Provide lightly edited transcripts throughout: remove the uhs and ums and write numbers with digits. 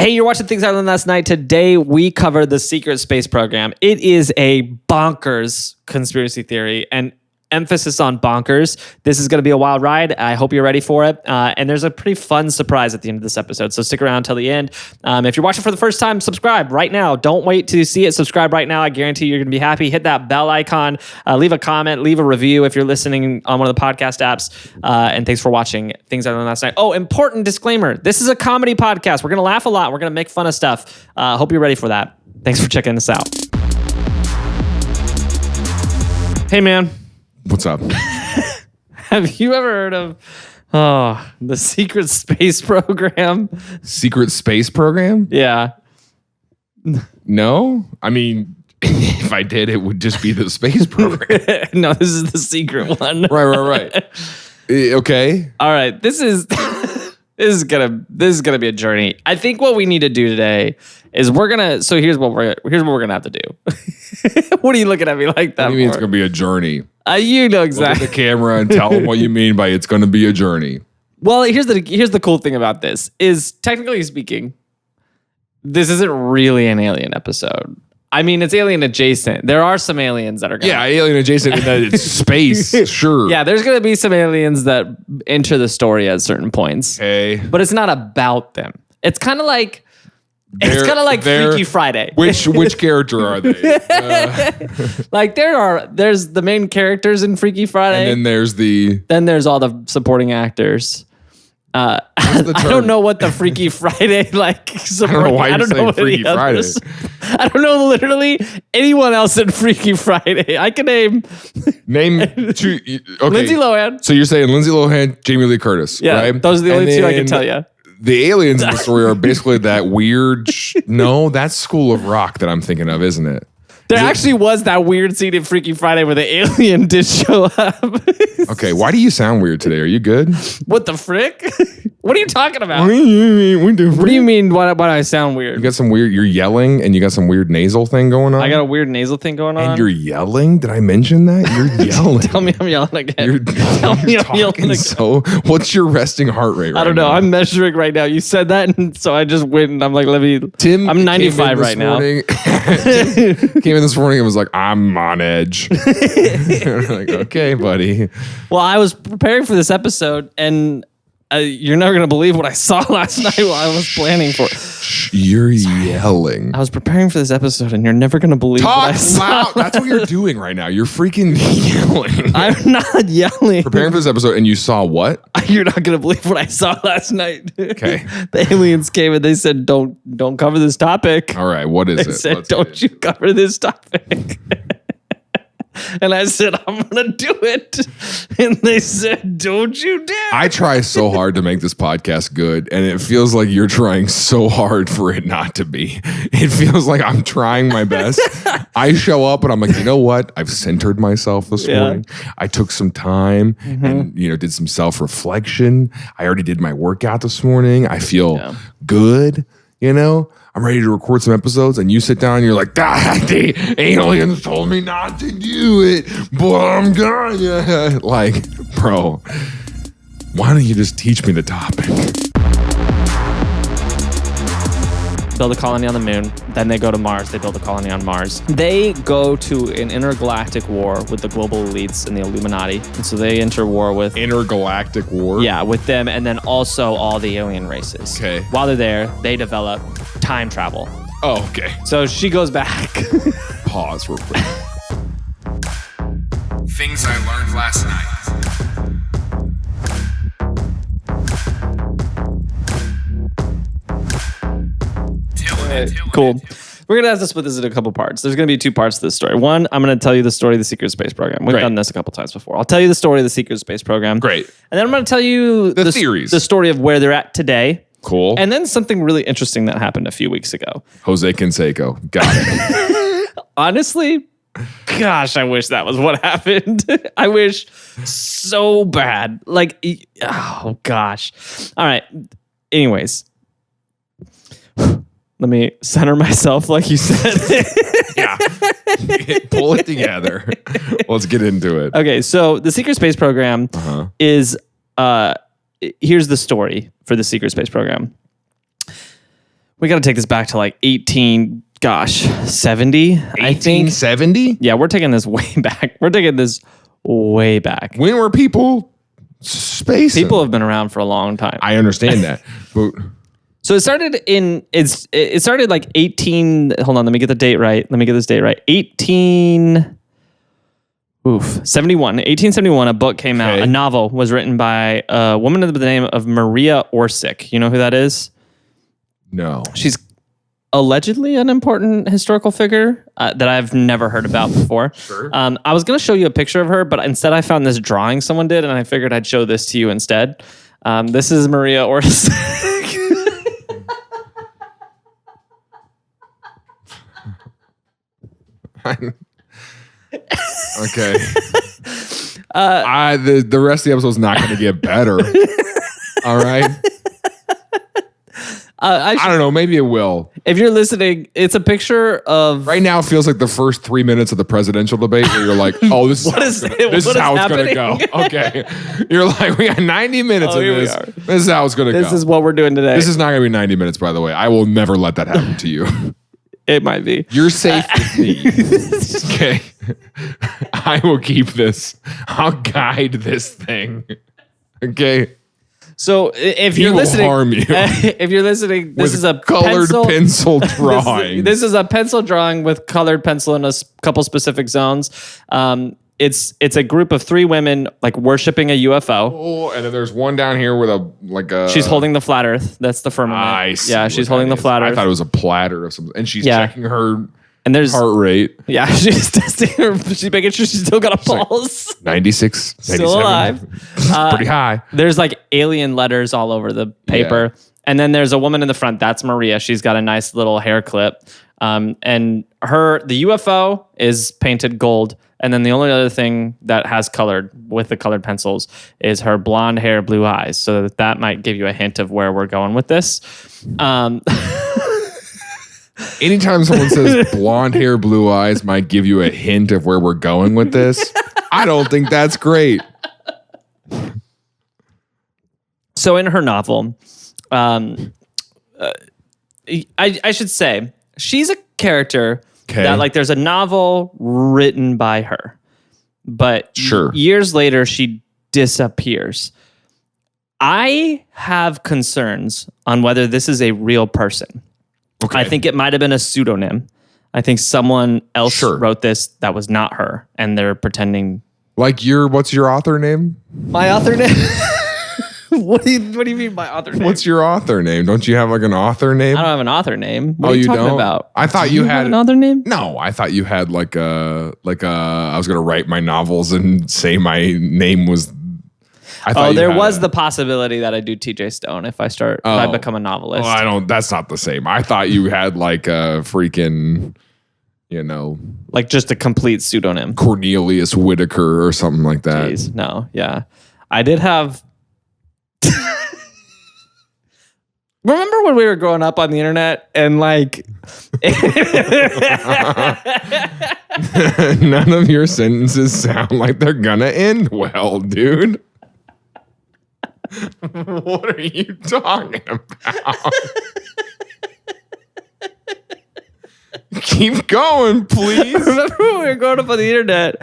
Hey, you're watching Things I Learned Last Night. Today, we cover the secret space program. It is a bonkers conspiracy theory, and emphasis on bonkers. This is going to be a wild ride. I hope you're ready for it. And there's a pretty fun surprise at the end of this episode, so stick around till the end. If you're watching for the first time, subscribe right now. Don't wait to see it. Subscribe right now. I guarantee you're going to be happy. Hit that bell icon. Leave a comment. Leave a review if you're listening on one of the podcast apps. And thanks for watching Things I Learned Last Night. Oh, important disclaimer. This is a comedy podcast. We're going to laugh a lot. We're going to make fun of stuff. Hope you're ready for that. Thanks for checking this out. Hey, man. What's up? Have you ever heard of the secret space program? Secret space program? Yeah. No? I mean, if I did, it would just be the space program. No, this is the secret one. Right. Okay. All right. This is gonna be a journey. I think what we need to do today is here's what we're gonna have to do. What are you looking at me like that? What do you mean it's gonna be a journey? You know exactly. Look at the camera and tell them what you mean by it's gonna be a journey. Well, here's the cool thing about this is, technically speaking, this isn't really an alien episode. I mean, it's alien adjacent. There are some aliens that are going. Yeah, alien adjacent in that it's space. Sure. Yeah, there's going to be some aliens that enter the story at certain points. Okay. But it's not about them. It's kind of like Freaky Friday. Which character are they? Like there's the main characters in Freaky Friday. And then there's all the supporting actors. I don't know what the Freaky Friday supporting. I don't know why you're saying Freaky Friday. I don't know literally anyone else in Freaky Friday. I can name two. Okay. Lindsay Lohan. So you're saying Lindsay Lohan, Jamie Lee Curtis, yeah, right? Those are the only two I can tell you. The aliens in the story are basically that weird. No, that's School of Rock that I'm thinking of, isn't it? There actually was that weird scene in Freaky Friday where the alien did show up. Okay, why do you sound weird today? Are you good? What the frick? What are you talking about? What do you mean? Why do I sound weird? You got some weird. You're yelling, and you got some weird nasal thing going on. I got a weird nasal thing going on. And you're yelling. Did I mention that? You're yelling. Tell me I'm yelling again. Tell me I'm yelling again. So, what's your resting heart rate? I don't know. I'm measuring right now. You said that, and so I just went and I'm like, Tim. I'm 95 right now. Tim came in this morning and was like, I'm on edge. Like, okay, buddy. Well, I was preparing for this episode, and you're never going to believe what I saw last night while I was planning for it. You're yelling. I was preparing for this episode, and you're never going to believe what I saw. Loud. That's what you're doing right now. You're freaking yelling. I'm not yelling. Preparing for this episode, and you saw what? You're not going to believe what I saw last night. Okay. The aliens came and they said, don't cover this topic. All right, what is it? They said, don't you cover this topic. And I said, I'm going to do it. And they said, don't you dare. I try so hard to make this podcast good, and it feels like you're trying so hard for it not to be. It feels like I'm trying my best. I show up and I'm like, you know what? I've centered myself this morning. I took some time and, did some self-reflection. I already did my workout this morning. I feel good, I'm ready to record some episodes, and you sit down and you're like, the aliens told me not to do it, but I'm gonna. Like, bro, why don't you just teach me the topic? Build a colony on the moon, then they go to Mars, they build a colony on Mars. They go to an intergalactic war with the global elites and the Illuminati, and so they enter war with... Intergalactic war? Yeah, with them, and then also all the alien races. Okay. While they're there, they develop time travel. Oh, okay. So she goes back. Pause real quick. Things I learned last night. Cool. We're going to have to split this into a couple parts. There's going to be two parts to this story. One, I'm going to tell you the story of the secret space program. We've done this a couple times before. I'll tell you the story of the secret space program. Great. And then I'm going to tell you the theories. The story of where they're at today. Cool. And then something really interesting that happened a few weeks ago. Jose Canseco. Got it. Honestly, gosh, I wish that was what happened. I wish so bad. Like, oh, gosh. All right. Anyways. Let me center myself like you said. Yeah. Pull it together. Let's get into it. Okay, so the secret space program is, here's the story for the secret space program. We got to take this back to like 70, I think. 1870? Yeah, we're taking this way back. Way back. When were people spacing? People have been around for a long time. I understand that. But So it started like hold on, let me get the date right. 1871, a book came out. Okay. A novel was written by a woman by the name of Maria Orsic. You know who that is? no. She's allegedly an important historical figure that I've never heard about before. Sure. I was going to show you a picture of her, but instead I found this drawing someone did, and I figured I'd show this to you instead. This is Maria Orsic. Okay. The rest of the episode's not going to get better. All right. I don't know. Maybe it will. If you're listening, it's a picture of... Right now, it feels like the first 3 minutes of the presidential debate where you're like, oh, this is how it's going to go. Okay. You're like, we got 90 minutes of this. This is how it's going to go. This is what we're doing today. This is not going to be 90 minutes, by the way. I will never let that happen to you. It might be. You're safe with me. Okay. I will keep this. I'll guide this thing. Okay. So if you're will listening, harm you. If you're listening, this is a colored pencil drawing. This is a pencil drawing with colored pencil in a couple specific zones. It's a group of 3 women like worshiping a UFO. Oh, and then there's one down here with a. She's holding the flat Earth. That's the firmament. I see Yeah, she's holding the flat Earth. I thought it was a platter of something, and she's checking her and there's heart rate. Yeah, she's testing her. She's making sure she's still got a pulse. 96, Still alive. Pretty high. There's like alien letters all over the paper. Yeah. And then there's a woman in the front. That's Maria. She's got a nice little hair clip. And the UFO is painted gold. And then the only other thing that has colored with the colored pencils is her blonde hair, blue eyes. So that might give you a hint of where we're going with this. Anytime someone says blonde hair, blue eyes might give you a hint of where we're going with this, I don't think that's great. So in her novel, I should say, she's a character that like there's a novel written by her, but years later she disappears. I have concerns on whether this is a real person. Okay. I think it might have been a pseudonym. I think someone else wrote this that was not her, and they're pretending. Like what's your author name? My author name? What do you mean by author name? What's your author name? Don't you have like an author name? I don't have an author name. What are you talking about? I thought you had an author name. No, I thought you had like a I was gonna write my novels and say my name was. There was the possibility that I do TJ Stone if I become a novelist. Well, that's not the same. I thought you had like a freaking, like just a complete pseudonym. Cornelius Whitaker or something like that. Jeez, no, yeah. I did have. Remember when we were growing up on the internet and like none of your sentences sound like they're gonna end well, dude. What are you talking about? Keep going, please. Remember when we were growing up on the internet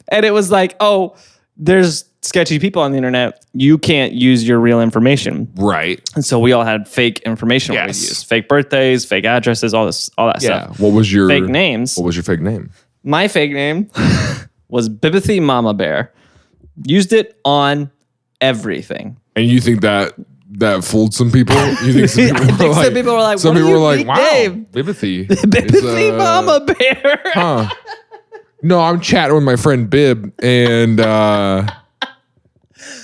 and it was like, oh, there's sketchy people on the internet. You can't use your real information. Right. And so we all had fake information we use. Fake birthdays, fake addresses, all that stuff. What was your fake names? What was your fake name? My fake name was Bibithy Mama Bear. Used it on everything. And you think that fooled some people? You think some people were like, some people were like, wow, Bibithy. Bibithy Mama Bear. Huh. No, I'm chatting with my friend Bib, and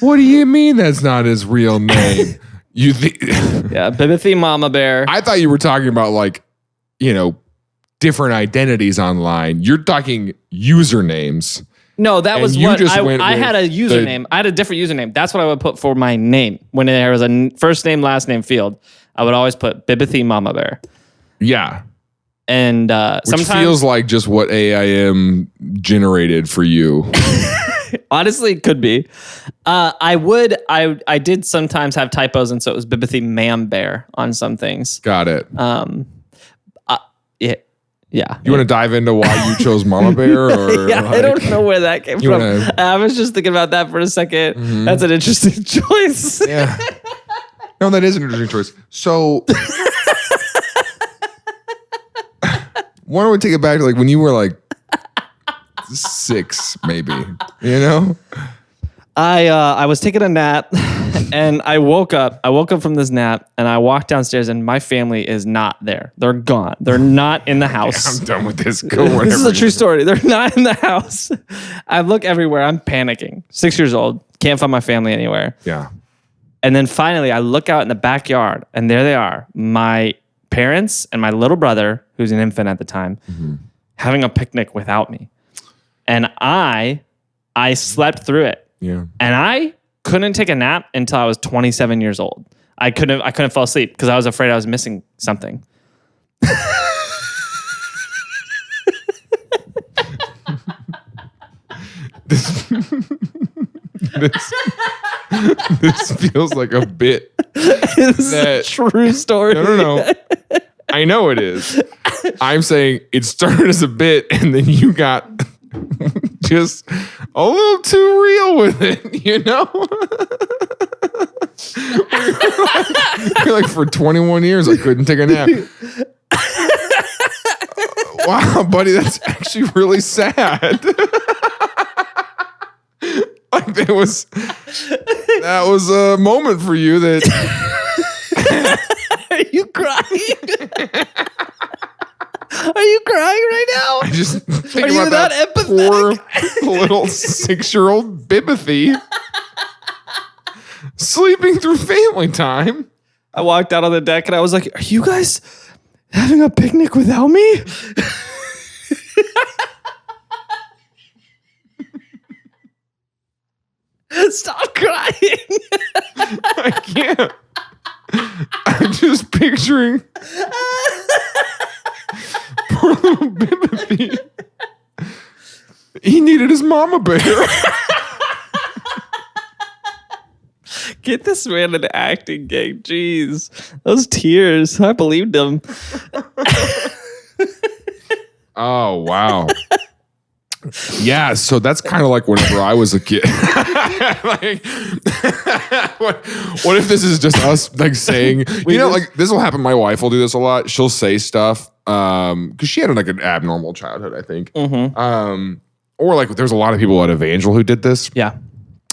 what do you mean that's not his real name? You think? Yeah, Bibithy Mama Bear. I thought you were talking about like, different identities online. You're talking usernames. No, that was what I had a username. I had a different username. That's what I would put for my name. When there was a first name, last name field, I would always put Bibithy Mama Bear. Yeah. And which sometimes feels like just what AIM generated for you. Honestly, it could be. I did sometimes have typos, and so it was Bibithy Mam Bear on some things. Got it. Yeah. You want to dive into why you chose Mama Bear? Or yeah, I don't know where that came from. I was just thinking about that for a second. Mm-hmm. That's an interesting choice. Yeah. No, that is an interesting choice. So why don't we take it back to like when you were like 6, maybe, you know? I was taking a nap and I woke up from this nap and I walked downstairs and my family is not there. They're gone. They're not in the house. I'm done with this. Go This is a true story. They're not in the house. I look everywhere. I'm panicking. 6 years old. Can't find my family anywhere. Yeah. And then finally I look out in the backyard and there they are. My parents and my little brother, who's an infant at the time, having a picnic without me. And I slept through it. Yeah. And I couldn't take a nap until I was 27 years old. I couldn't fall asleep because I was afraid I was missing something. This feels like a bit. It's a true story. No. I know it is. I'm saying it started as a bit and then you got just a little too real with it, you know? You're like, for 21 years, I couldn't take a nap. Wow, buddy, that's actually really sad. Like that was a moment for you that. Are you crying? Are you crying right now? I just think about that poor little 6-year-old Bibithy sleeping through family time. I walked out on the deck and I was like, "Are you guys having a picnic without me?" Stop crying. I can't. I'm just picturing poor little Bibithy. He needed his mama bear. Get this man an acting gig. Jeez. Those tears. I believed him. Oh, wow. Yeah, so that's kind of like whenever I was a kid. Like, what if this is just us like saying, like this will happen. My wife will do this a lot. She'll say stuff because she had like an abnormal childhood, I think. Mm-hmm. Or like there's a lot of people at Evangel who did this. Yeah.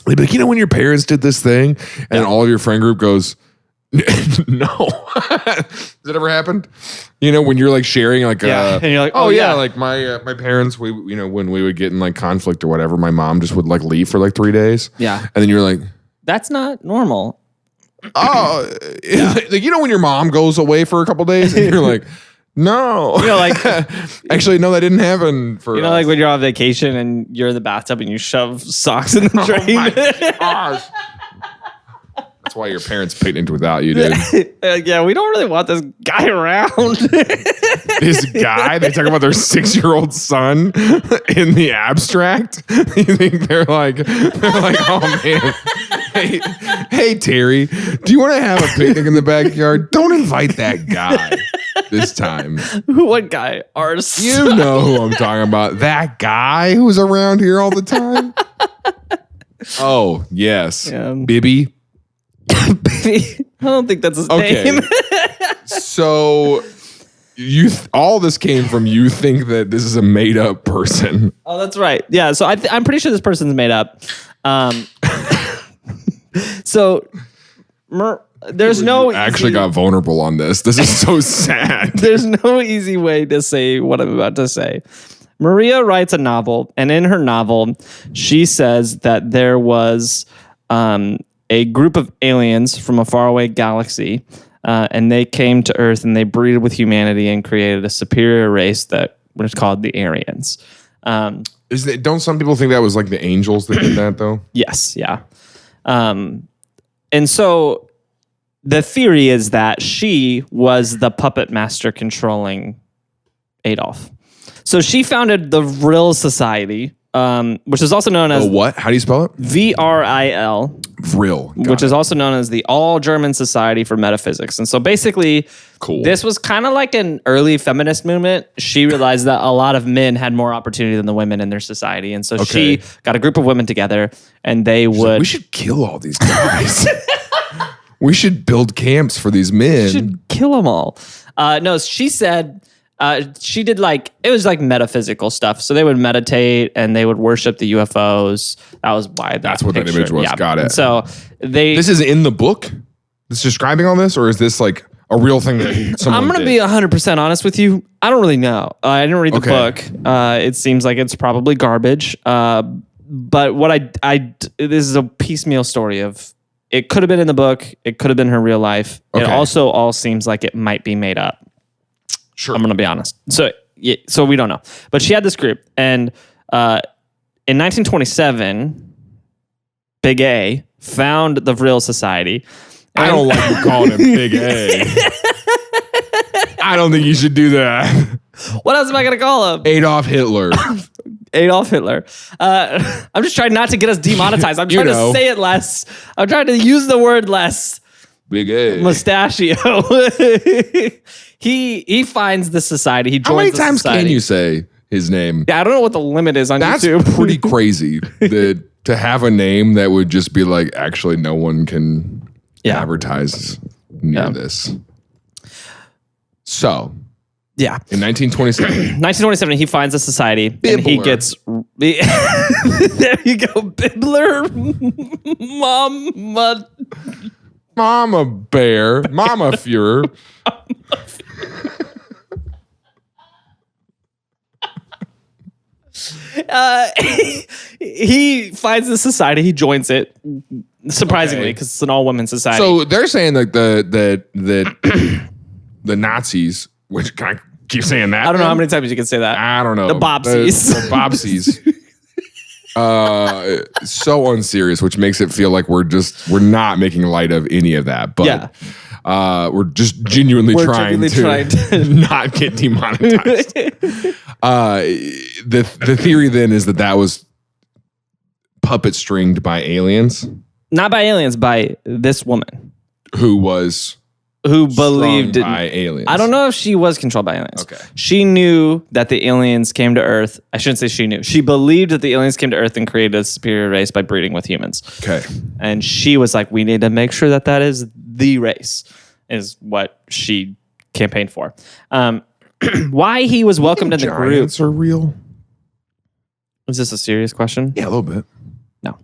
They'd be like, when your parents did this thing and all of your friend group goes, no. Has it ever happened? When you're like sharing like and you're like, oh yeah, like my parents, we when we would get in like conflict or whatever, my mom just would like leave for like 3 days. Yeah. And then you're like, that's not normal. Oh, like when your mom goes away for a couple days and you're like, no. Like actually no, that didn't happen for us. Like when you're on vacation and you're in the bathtub and you shove socks in the drain. Oh my gosh. That's why your parents picked without you, dude. Yeah, we don't really want this guy around. This guy? They talk about their 6-year-old son in the abstract. You think they're like, oh man. Hey Terry, do you want to have a picnic in the backyard? Don't invite that guy this time. What guy? Our son. You know who I'm talking about. That guy who's around here all the time. Oh, yes. Yeah. Bibby. I don't think that's his name. So all this came from you think that this is a made up person. Oh, that's right. Yeah. So I'm pretty sure this person's made up. So there's no actually got vulnerable on this. This is so sad. There's no easy way to say what I'm about to say. Maria writes a novel, and in her novel, she says that there was a group of aliens from a faraway galaxy, and they came to Earth and they breeded with humanity and created a superior race that was called the Aryans. Don't some people think that was like the angels that did that though? Yes, yeah. And so the theory is that she was the puppet master controlling Adolf. So she founded the Vril Society, which is also known as what? How do you spell it? VRIL, Vril. which is also known as the All German Society for Metaphysics. And so basically, this was kind of like an early feminist movement. She realized that a lot of men had more opportunity than the women in their society. And so she got a group of women together and they would... We should kill all these guys. We should build camps for these men. We should kill them all. No, she said... she did it was like metaphysical stuff. So they would meditate and they would worship the UFOs. That was why that's what that image was. Yeah. Got it. So this is in the book? This describing all this? Or is this like a real thing that someone I'm going to be 100% honest with you. I don't really know. I didn't read the book. It seems like it's probably garbage. But what this is a piecemeal story of, it could have been in the book. It could have been her real life. Okay. It also all seems like it might be made up. Sure. I'm going to be honest. So we don't know. But she had this group. And in 1927, Big A found the Vril Society. I don't like you calling him Big A. I don't think you should do that. What else am I going to call him? Adolf Hitler. Adolf Hitler. I'm just trying not to get us demonetized. I'm trying to say it less. I'm trying to use the word less. Big A. Mustachio. He finds the society. He joins. How many times society. can you say his name? Yeah, I don't know what the limit is on YouTube. That's pretty crazy to have a name that would just be like, actually, no one can advertise near this. So, in 1927. 1927, he finds a society Bibbler. And he gets. There you go, Bibbler. Mama Bear. Mama Fuhrer. He finds the society. He joins it, surprisingly, because it's an all-women society. So they're saying like the Nazis, which can I keep saying that? I don't know how many times you can say that. I don't know. The Bobsies. The Bobsies. So unserious, which makes it feel like we're not making light of any of that. But we're just genuinely trying to not get demonetized. The theory then is that was puppet stringed by aliens. Not by aliens, by this woman. Who believed by aliens. I don't know if she was controlled by aliens. Okay. She knew that the aliens came to Earth. I shouldn't say she knew. She believed that the aliens came to Earth and created a superior race by breeding with humans. Okay. And she was like, we need to make sure that is the race, is what she campaigned for. Why he was welcomed in the group. Giants are real? Is this a serious question? Yeah, a little bit. No.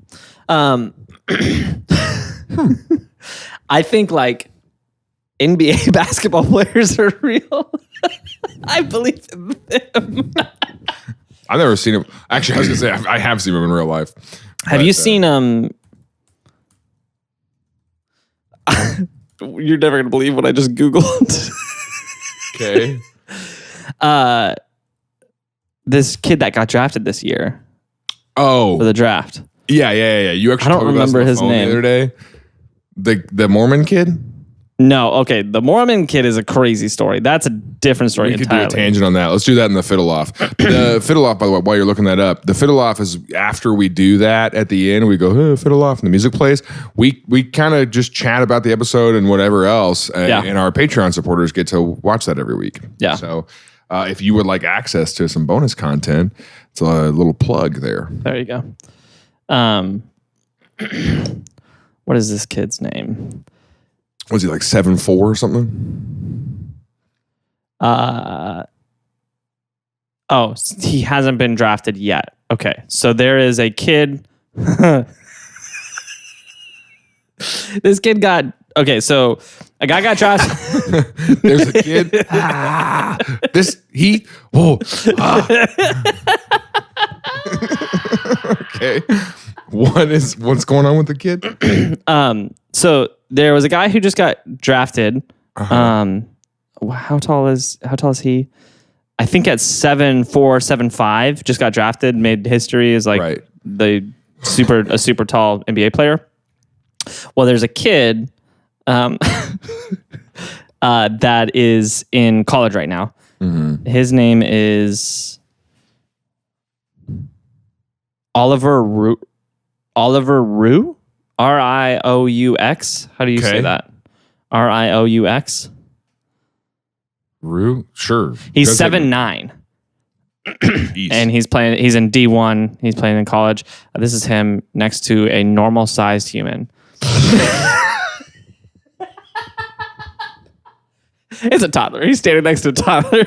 I think NBA basketball players are real. I believe in them. I've never seen him. Actually, I was going to say, I have seen him in real life. Have you seen you're never going to believe what I just Googled. Okay. This kid that got drafted this year. Oh. For the draft. Yeah. You actually I don't remember his name. The other day. The Mormon kid? No, okay. The Mormon kid is a crazy story. That's a different story entirely. We could do a tangent on that. Let's do that in the Fiddle Off. The Fiddle Off, by the way, while you're looking that up, the Fiddle Off is after we do that at the end, we go, hey, Fiddle Off, and the music plays. We kind of just chat about the episode and whatever else, and our Patreon supporters get to watch that every week. Yeah. So if you would like access to some bonus content, it's a little plug there. There you go. What is this kid's name? Was he like 7'4" or something? He hasn't been drafted yet. Okay, so there is a kid. This kid got okay. So a guy got drafted. There's a kid. Okay. What's going on with the kid? So there was a guy who just got drafted. Uh-huh. How tall is he? I think at 7'4", 7'5", just got drafted, made history as a super tall NBA player. Well, there's a kid that is in college right now. Mm-hmm. His name is Oliver Roux. Rieux? How do you say that? Rieux? Rue? Sure. He's 7'9". And he's in D1. He's playing in college. This is him next to a normal sized human. It's a toddler. He's standing next to a toddler.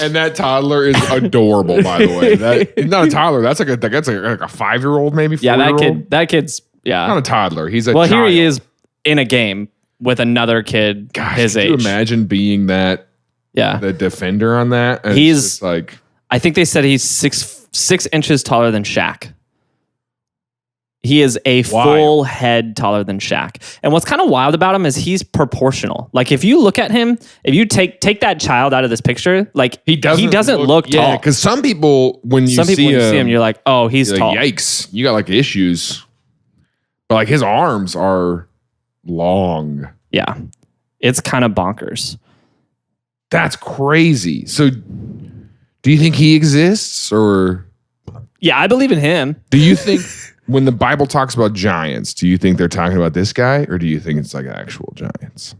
And that toddler is adorable, by the way. That's not a toddler. That's like a 5-year-old, maybe 4-year-old. That kid's not a toddler. He's a well, child. Here he is in a game with another kid his age. Can you imagine being the defender on that? And he's just like, I think they said he's 6 inches taller than Shaq. He is a full head taller than Shaq. And what's kind of wild about him is he's proportional. Like if you look at him, if you take that child out of this picture, like he doesn't look tall. Yeah, because some people when you see him, you're like, oh, he's tall. Like, yikes, you got like issues. But like his arms are long. Yeah, it's kind of bonkers. That's crazy. So, do you think he exists, or? Yeah, I believe in him. Do you think when the Bible talks about giants, do you think they're talking about this guy, or do you think it's like actual giants?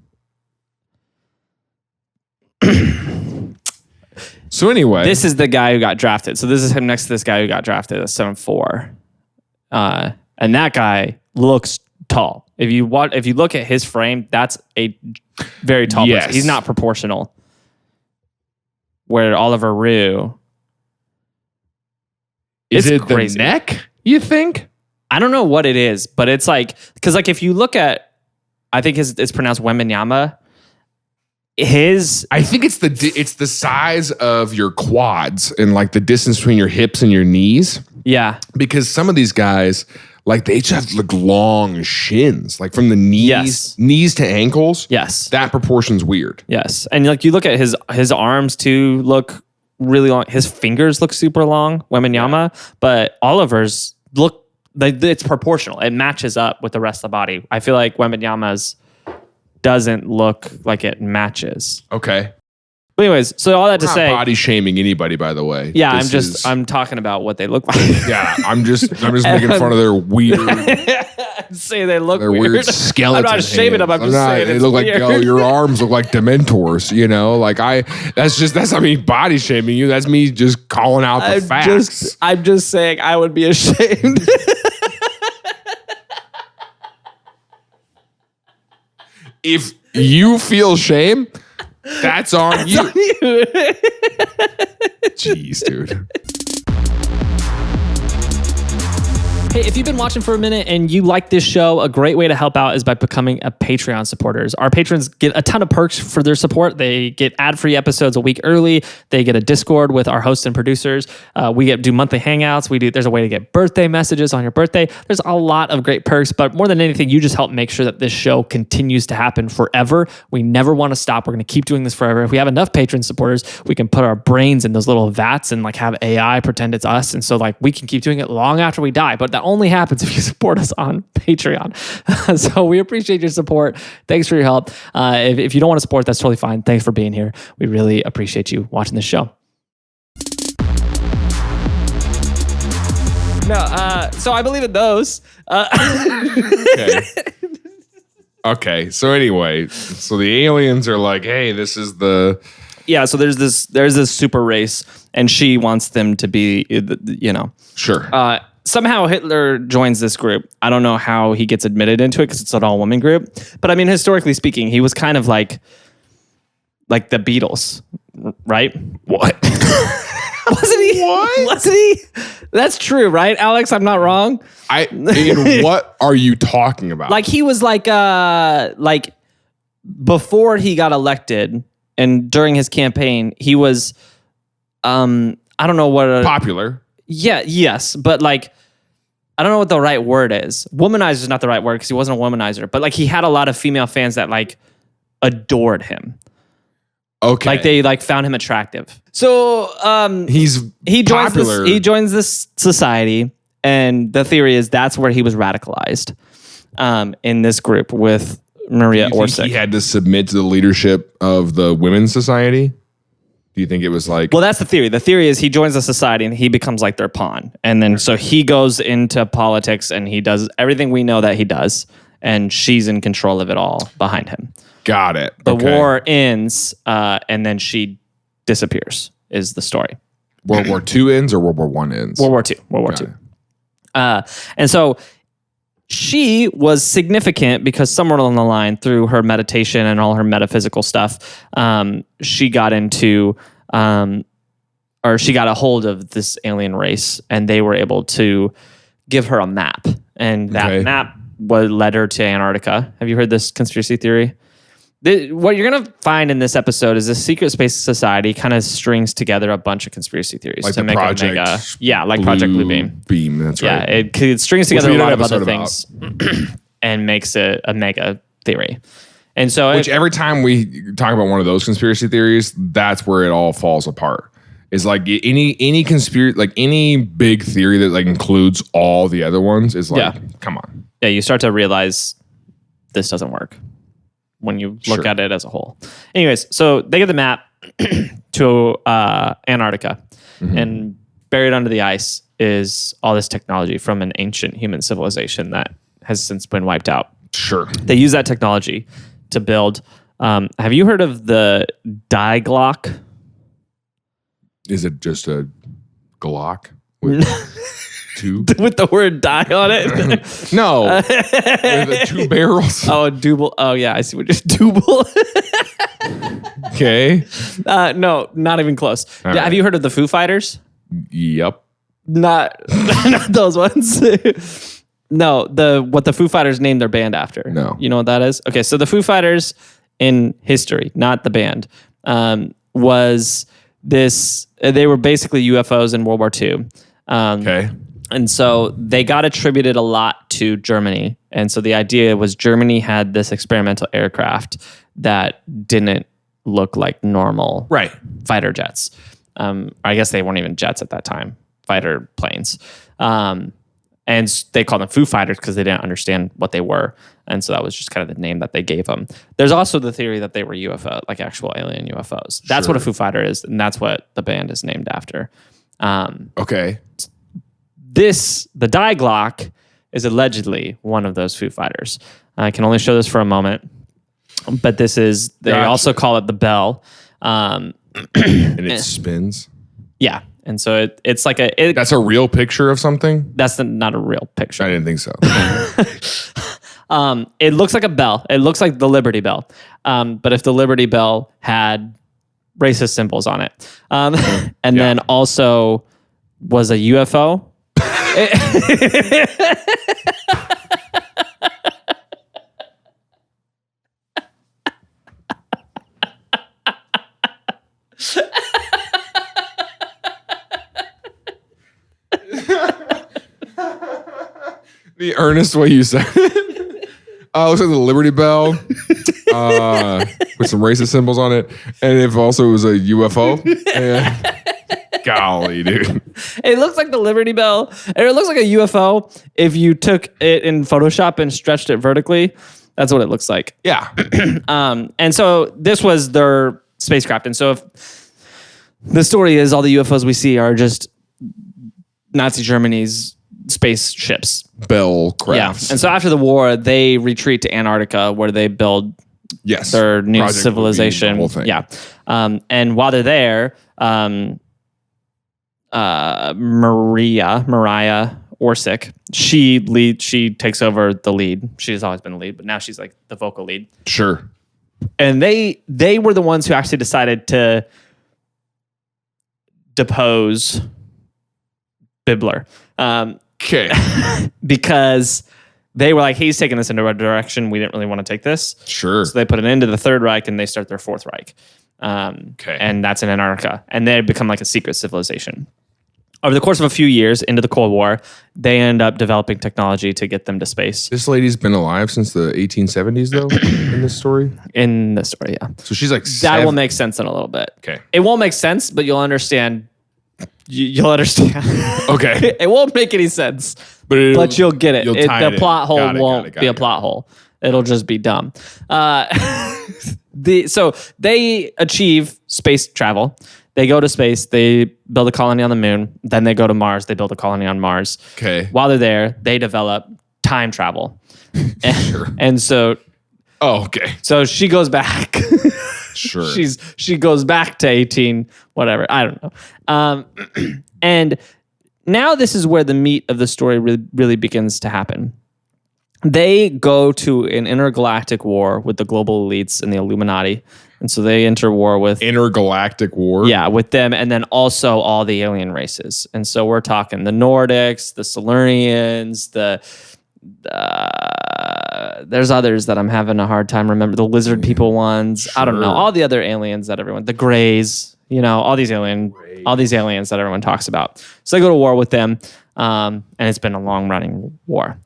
So anyway, this is the guy who got drafted. So this is him next to this guy who got drafted at 7'4", and that guy looks tall. If you look at his frame, that's a very tall person. He's not proportional. Where Oliver Roux, is it crazy. The neck? You think? I don't know what it is, but it's like because like if you look at, I think it's pronounced Wembanyama. I think it's the size of your quads and like the distance between your hips and your knees. Yeah, because some of these guys, like they just have like long shins, like from the knees to ankles. Yes, that proportion's weird. Yes, and like you look at his arms too, look really long. His fingers look super long, Wembanyama, but Oliver's look it's proportional. It matches up with the rest of the body. I feel like Wembanyama's doesn't look like it matches. Okay. But anyways, so all that to say, body shaming anybody, by the way. Yeah, I'm talking about what they look like. Yeah, I'm just making fun of their weird. Say they look weird skeleton. I'm not shaming them. I'm just saying they look weird. Like your arms look like Dementors. You know, like that's not me body shaming you. That's me just calling out the facts. I'm just saying I would be ashamed. If you feel shame, that's on you. Jeez, dude. Hey, if you've been watching for a minute and you like this show, a great way to help out is by becoming a Patreon supporters. Our patrons get a ton of perks for their support. They get ad-free episodes a week early. They get a Discord with our hosts and producers. We do monthly hangouts. There's a way to get birthday messages on your birthday. There's a lot of great perks, but more than anything, you just help make sure that this show continues to happen forever. We never want to stop. We're going to keep doing this forever. If we have enough patron supporters, we can put our brains in those little vats and like have AI pretend it's us. And so like we can keep doing it long after we die. But that only happens if you support us on Patreon. So we appreciate your support. Thanks for your help. If you don't want to support, that's totally fine. Thanks for being here. We really appreciate you watching this show. No, so I believe in those. Okay. So anyway, so the aliens are like, hey, this is the... Yeah, so there's this super race, and she wants them to be, Sure. Somehow Hitler joins this group. I don't know how he gets admitted into it because it's an all-woman group. But I mean, historically speaking, he was kind of like the Beatles, right? What? Wasn't he? What? Wasn't he? That's true, right, Alex? I'm not wrong. What are you talking about? Like he was like before he got elected and during his campaign, he was I don't know what popular. Yeah, yes, but like I don't know what the right word is. Womanizer is not the right word because he wasn't a womanizer, but like he had a lot of female fans that like adored him. Okay. Like they like found him attractive. So he joins popular. He joins this society, and the theory is that's where he was radicalized in this group with Maria Orsic. He had to submit to the leadership of the Women's Society. Do you think it was like... Well, that's the theory. The theory is he joins the society and he becomes like their pawn. And then so he goes into politics and he does everything we know that he does. And she's in control of it all behind him. Got it. The war ends and then she disappears is the story. World War II ends or World War I ends? World War II. World War II. And so she was significant because somewhere along the line, through her meditation and all her metaphysical stuff, she got into, or she got a hold of this alien race, and they were able to give her a map, and that map led her to Antarctica. Have you heard this conspiracy theory? What you're going to find in this episode is the secret space society kind of strings together a bunch of conspiracy theories like to the make Project a mega, like Project Blue Beam. That's right. Yeah, it strings together a lot of other about. things and makes it a mega theory. And so, which every time we talk about one of those conspiracy theories, that's where it all falls apart. Is like any conspiracy, like any big theory that like includes all the other ones is like, come on. Yeah, you start to realize this doesn't work when you look at it as a whole. Anyways, so they get the map to Antarctica, and buried under the ice is all this technology from an ancient human civilization that has since been wiped out. Sure. They use that technology to build. Have you heard of the die Glock? Is it just a Glock with two? With the word die on it? No. With the two barrels. Oh, a double. Oh, yeah. I see what you're double. Okay. No, not even close. Right. Have you heard of the Foo Fighters? Yep. Not those ones. No, what the Foo Fighters named their band after. No. You know what that is? Okay, so the Foo Fighters in history, not the band, was this, they were basically UFOs in World War II. Okay. And so they got attributed a lot to Germany. And so the idea was Germany had this experimental aircraft that didn't look like normal fighter jets. I guess they weren't even jets at that time, fighter planes. And they called them Foo Fighters because they didn't understand what they were. And so that was just kind of the name that they gave them. There's also the theory that they were UFO, like actual alien UFOs. That's what a Foo Fighter is. And that's what the band is named after. Okay. The Die Glock is allegedly one of those Foo Fighters. I can only show this for a moment. But they also call it the bell. And it spins? Yeah. And so it's like that's a real picture of something? That's not a real picture. I didn't think so. It looks like a bell. It looks like the Liberty Bell. But if the Liberty Bell had racist symbols on it. And then also was a UFO. The earnest way you said it. Looks like the Liberty Bell with some racist symbols on it. And if also it was a UFO. Golly, dude. It looks like the Liberty Bell. And it looks like a UFO if you took it in Photoshop and stretched it vertically. That's what it looks like. Yeah. And so this was their spacecraft. And so if the story is all the UFOs we see are just Nazi Germany's spaceships. Bell crafts. Yeah. And so after the war, they retreat to Antarctica where they build their new Project civilization. Blue Beam, the whole thing. Yeah. And while they're there, Maria Orsic, she takes over the lead. She's always been the lead, but now she's like the vocal lead. Sure. And they were the ones who actually decided to depose Bibler. Okay. Because they were like, he's taking this into a direction we didn't really want to take this. Sure. So they put an end to the Third Reich and they start their Fourth Reich. And that's in Antarctica. And they become like a secret civilization. Over the course of a few years into the Cold War, they end up developing technology to get them to space. This lady's been alive since the 1870s, though, in this story? In the story, yeah. So she's like that will make sense in a little bit. Okay. It won't make sense, but you'll understand. You'll understand. Okay. It won't make any sense, but you'll get it. The plot hole won't be a plot hole. It'll just be dumb. So they achieve space travel. They go to space. They build a colony on the moon. Then they go to Mars. They build a colony on Mars. Okay. While they're there, they develop time travel. Sure. And so... Oh, okay. So she goes back. Sure. She goes back to 18, whatever. I don't know. And now this is where the meat of the story really begins to happen. They go to an intergalactic war with the global elites and the Illuminati. And so they enter war with... Intergalactic war? Yeah, with them, and then also all the alien races. And so we're talking the Nordics, the Silurians, there's others that I'm having a hard time remembering. The lizard people ones. Sure. I don't know. All the other aliens that everyone... The Greys, all these aliens that everyone talks about. So they go to war with them, and it's been a long-running war.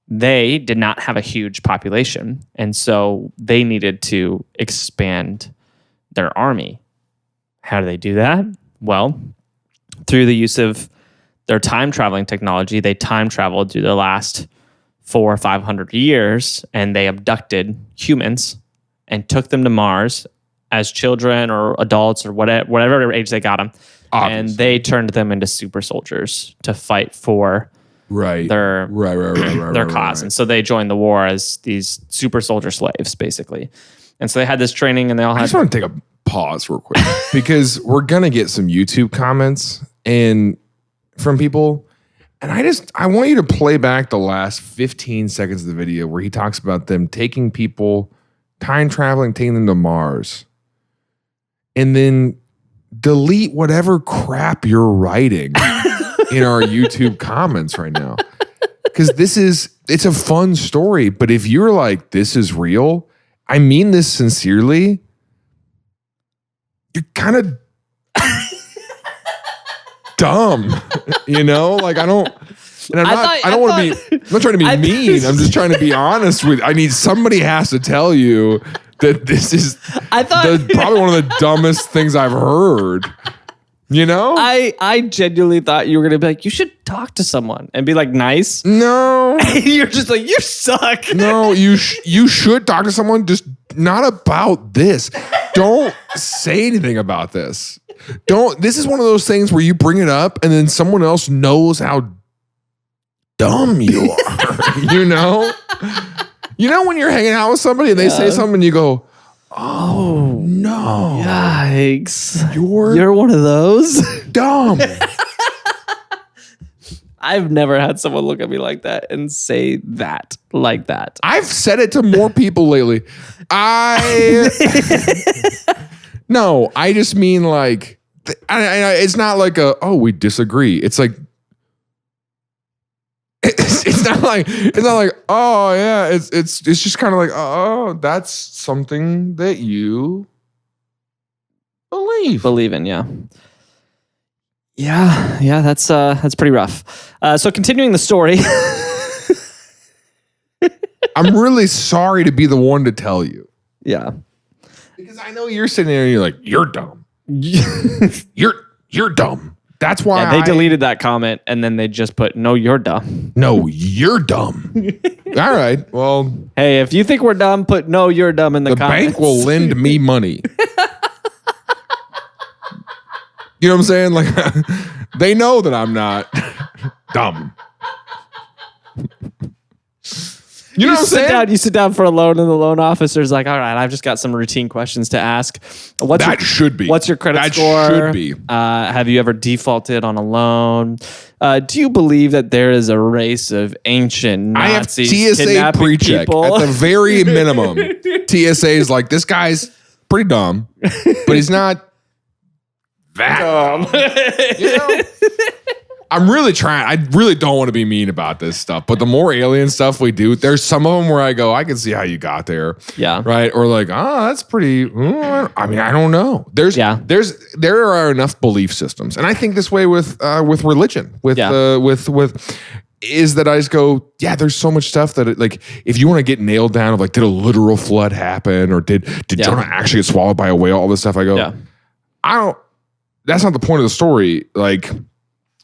They did not have a huge population, and so they needed to expand their army. How do they do that? Well, through the use of their time-traveling technology. They time-traveled through the last 400 or 500 years, and they abducted humans and took them to Mars as children or adults or whatever age they got them. Obviously. And they turned them into super soldiers to fight for their cause. And so they joined the war as these super soldier slaves, basically. And so they had this training, and they all had... I just want to take a pause real quick because we're going to get some YouTube comments and from people. And I want you to play back the last 15 seconds of the video where he talks about them taking people, time traveling, taking them to Mars, and then delete whatever crap you're writing in our YouTube comments right now. Because it's a fun story. But if you're like, this is real, I mean this sincerely, you're kind of dumb, Like I don't want to be. I'm not trying to be mean. I'm just trying to be honest with. Somebody has to tell you that this is. Probably one of the dumbest things I've heard. I genuinely thought you were gonna be like, you should talk to someone and be like nice. No, you're just like, you suck. No, you should talk to someone. Just not about this. Don't say anything about this. This is one of those things where you bring it up and then someone else knows how dumb you are. When you're hanging out with somebody and they say something and you go, oh no. Yikes. You're one of those? Dumb. I've never had someone look at me like that and say that like that. I've said it to more people lately. No, I just mean like, it's not like we disagree. It's like, it's not like, oh yeah, it's just kind of like, oh, that's something that you believe in. Yeah. Yeah, that's pretty rough. So continuing the story. I'm really sorry to be the one to tell you. Yeah. Because I know you're sitting there and you're like, you're dumb. You're dumb. That's why they deleted that comment and then they just put, no, you're dumb. No, you're dumb. All right. Well, hey, if you think we're dumb, put no, you're dumb in the comments. The bank will lend me money. You know what I'm saying? Like, they know that I'm not dumb. You know what I'm saying? You sit down for a loan, and the loan officer's like, all right, I've just got some routine questions to ask. What's your credit score? Should be. Have you ever defaulted on a loan? Do you believe that there is a race of ancient Nazis TSA pre-check people? At the very minimum. TSA is like, this guy's pretty dumb, but he's not that dumb. I'm really trying. I really don't want to be mean about this stuff, but the more alien stuff we do, there's some of them where I go, I can see how you got there. Yeah. Right. Or like, that's pretty. I mean, I don't know. There are enough belief systems, and I think this way with religion, is that I just go, yeah, there's so much stuff that if you want to get nailed down of like, did a literal flood happen, or did Jonah actually get swallowed by a whale? All this stuff, I go, I don't. That's not the point of the story. Like.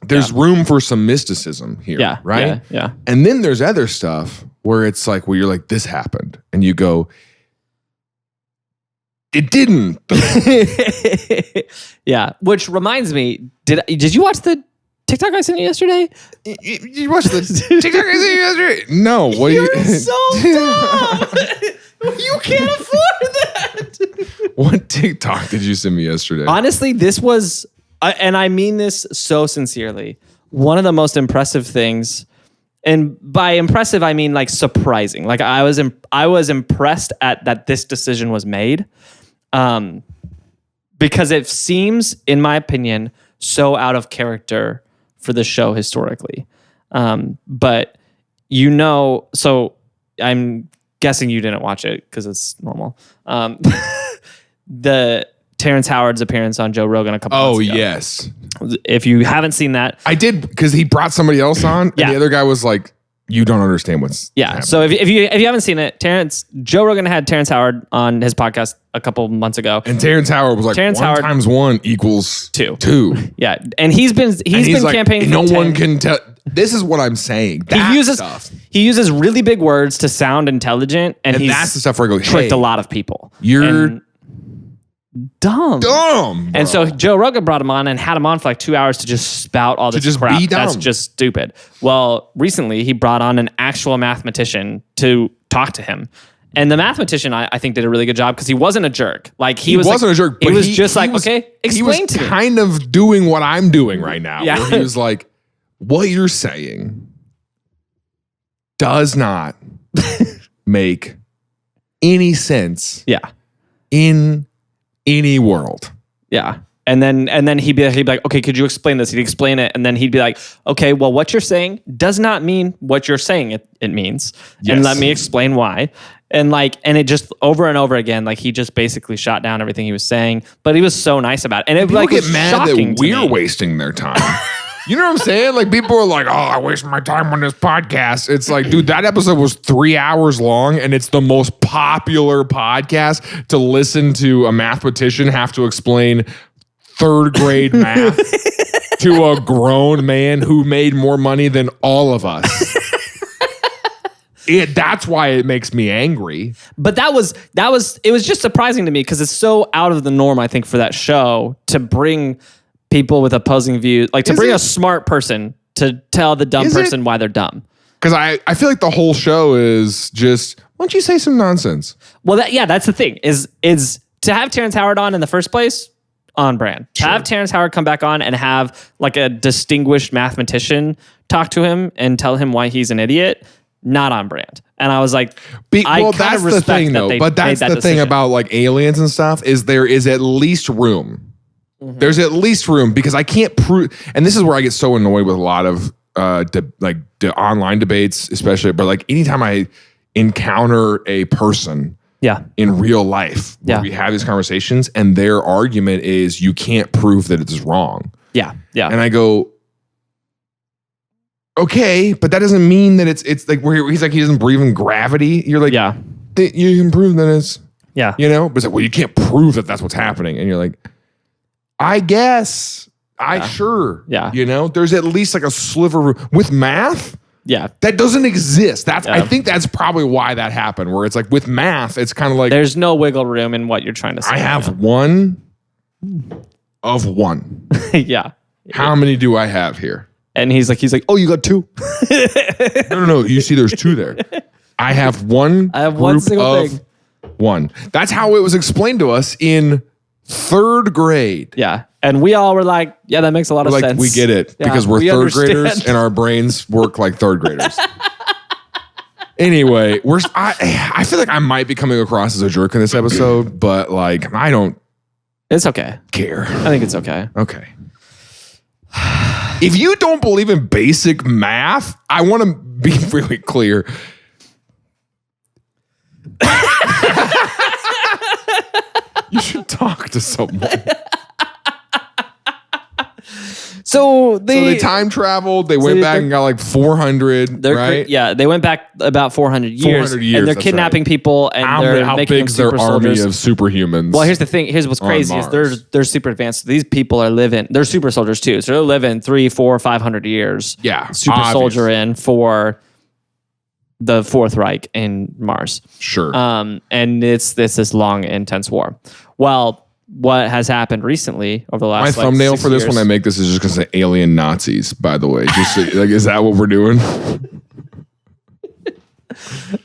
There's room for some mysticism here, right? Yeah. And then there's other stuff where it's like, where you're like, this happened. And you go, it didn't. Yeah. Which reminds me, did you watch the TikTok I sent you yesterday? You watched the TikTok I sent you yesterday? No. What You're so dumb. You can't afford that. What TikTok did you send me yesterday? Honestly, this was, and I mean this so sincerely, one of the most impressive things. And by impressive, I mean like surprising. Like I was impressed at that this decision was made, because it seems, in my opinion, so out of character for the show historically. But so I'm guessing you didn't watch it because it's normal. The Terrence Howard's appearance on Joe Rogan a couple months ago. Oh, yes. If you haven't seen that. I did, because he brought somebody else on, and the other guy was like, you don't understand what's happening. So if you haven't seen it, Joe Rogan had Terrence Howard on his podcast a couple months ago. And Terrence Howard was like, one times one equals two. Yeah. And he's been like, campaigning no for one can tell. This is what I'm saying. He uses really big words to sound intelligent, and that's the stuff where I go, tricked a lot of people. You're dumb. Bro. And so Joe Rogan brought him on and had him on for like 2 hours to just spout all this crap. That's just stupid. Well, recently he brought on an actual mathematician to talk to him. And the mathematician, I think, did a really good job because he wasn't a jerk. Like he wasn't a jerk. He was just like, okay, explain to me. He was kind of doing what I'm doing right now. Yeah. Where he was like, what you're saying does not make any sense. Yeah. In any world. Yeah. And then he'd be like, okay, could you explain this? He'd explain it. And then he'd be like, okay, well, what you're saying does not mean what you're saying it means. Yes. And let me explain why. And it just over and over again, like he just basically shot down everything he was saying, but he was so nice about it. And it like get mad that we're wasting their time. You know what I'm saying? Like people are like, oh, I waste my time on this podcast. It's like, dude, that episode was 3 hours long and it's the most popular podcast to listen to a mathematician have to explain third grade math to a grown man who made more money than all of us. That's why it makes me angry. But it was just surprising to me because it's so out of the norm, I think, for that show to bring people with opposing views, like to bring a smart person to tell the dumb person why they're dumb. Because I feel like the whole show is just, why don't you say some nonsense? Well, that's the thing is to have Terrence Howard on in the first place, on brand. Sure. To have Terrence Howard come back on and have like a distinguished mathematician talk to him and tell him why he's an idiot, not on brand. And I was like, that's the thing though. But that's the thing about like aliens and stuff is there is at least room. Mm-hmm. There's at least room because I can't prove, and this is where I get so annoyed with a lot of the online debates, especially. But like anytime I encounter a person, in real life, where we have these conversations, and their argument is you can't prove that it's wrong. Yeah. And I go, okay, but that doesn't mean that it's like where he's like he doesn't believe in gravity. You're like, you can prove that it's but it's like, well, you can't prove that that's what's happening, and you're like, I guess. Sure. Yeah. There's at least like a sliver with math. Yeah. That doesn't exist. I think that's probably why that happened, where it's like with math, it's kind of like there's no wiggle room in what you're trying to say. I have one of one. Yeah. How many do I have here? And he's like, oh, you got two. No. You see, there's two there. I have one. I have one single thing. One. That's how it was explained to us in third grade. Yeah. And we all were like, yeah, that makes a lot of sense. We get it because we're third graders and our brains work like third graders. Anyway, I feel like I might be coming across as a jerk in this episode, but like I don't. It's okay. Care. I think it's okay. Okay. If you don't believe in basic math, I want to be really clear. You should talk to someone. So they time traveled. They went back and got like 400, right? Yeah, they went back about 400 years. 400 years, and they're kidnapping people, and they're making them super soldiers. Army of superhumans. Well, here's the thing. Here's what's crazy is they're super advanced. These people are living. They're super soldiers too. So they're living 300, 400, 500 years. Yeah, super soldier in for the Fourth Reich in Mars. Sure. And it's this long, intense war. Well, what has happened recently over the last My thumbnail 6 for this years, when I make this is just going to say alien Nazis, by the way. Just so, like, is that what we're doing?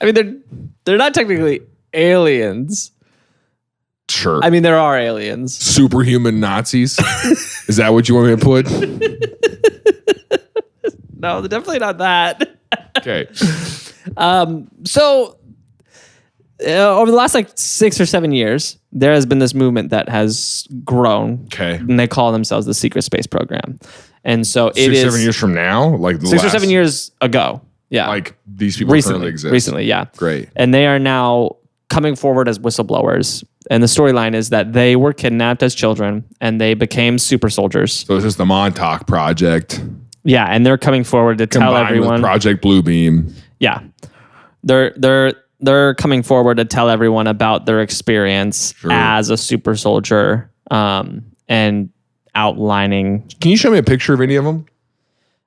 I mean, they're not technically aliens. Sure. I mean, there are aliens. Superhuman Nazis. Is that what you want me to put? No, they're definitely not that. Okay. So over the last 6 or 7 years, there has been this movement that has grown. Okay. And they call themselves the Secret Space Program. And so it 6 is 7 years from now, like the 6 or 7 years ago. Yeah. like these people currently exist. Recently, yeah. Great. And they are now coming forward as whistleblowers. And the storyline is that they were kidnapped as children and they became super soldiers. So it's just the Montauk Project Yeah, and they're coming forward to tell combined everyone. with Project Bluebeam. Yeah. They're coming forward to tell everyone about their experience as a super soldier, and outlining. Can you show me a picture of any of them?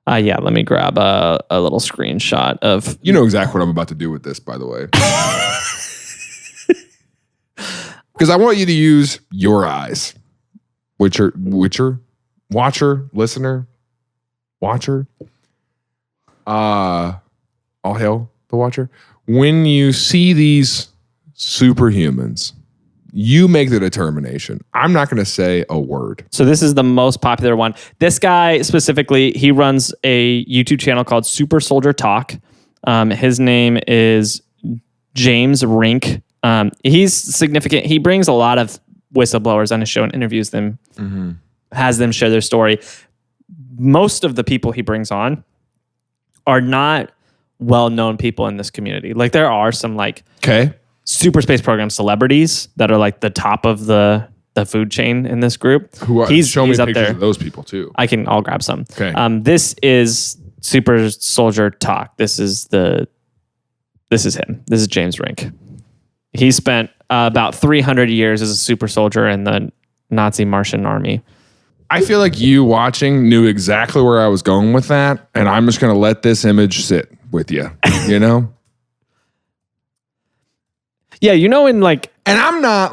Yeah, let me grab a little screenshot of. You know exactly what I'm about to do with this, by the way. Because I want you to use your eyes. Watcher, listener, watcher. All hail the watcher. When you see these superhumans, you make the determination. I'm not going to say a word. So this is the most popular one. This guy specifically, he runs a YouTube channel called Super Soldier Talk. His name is James Rink. He's significant. He brings a lot of whistleblowers on his show and interviews them, has them share their story. Most of the people he brings on are not well-known people in this community. Like there are some super space program celebrities that are like the top of the food chain in this group. Show me up pictures there. of those people too. I'll grab some. Okay. This is Super Soldier Talk. This is him. This is James Rink. He spent about 300 years as a super soldier in the Nazi Martian army. I feel like you watching knew exactly where I was going with that, and I'm just going to let this image sit with you, you know? Yeah, you know, and I'm not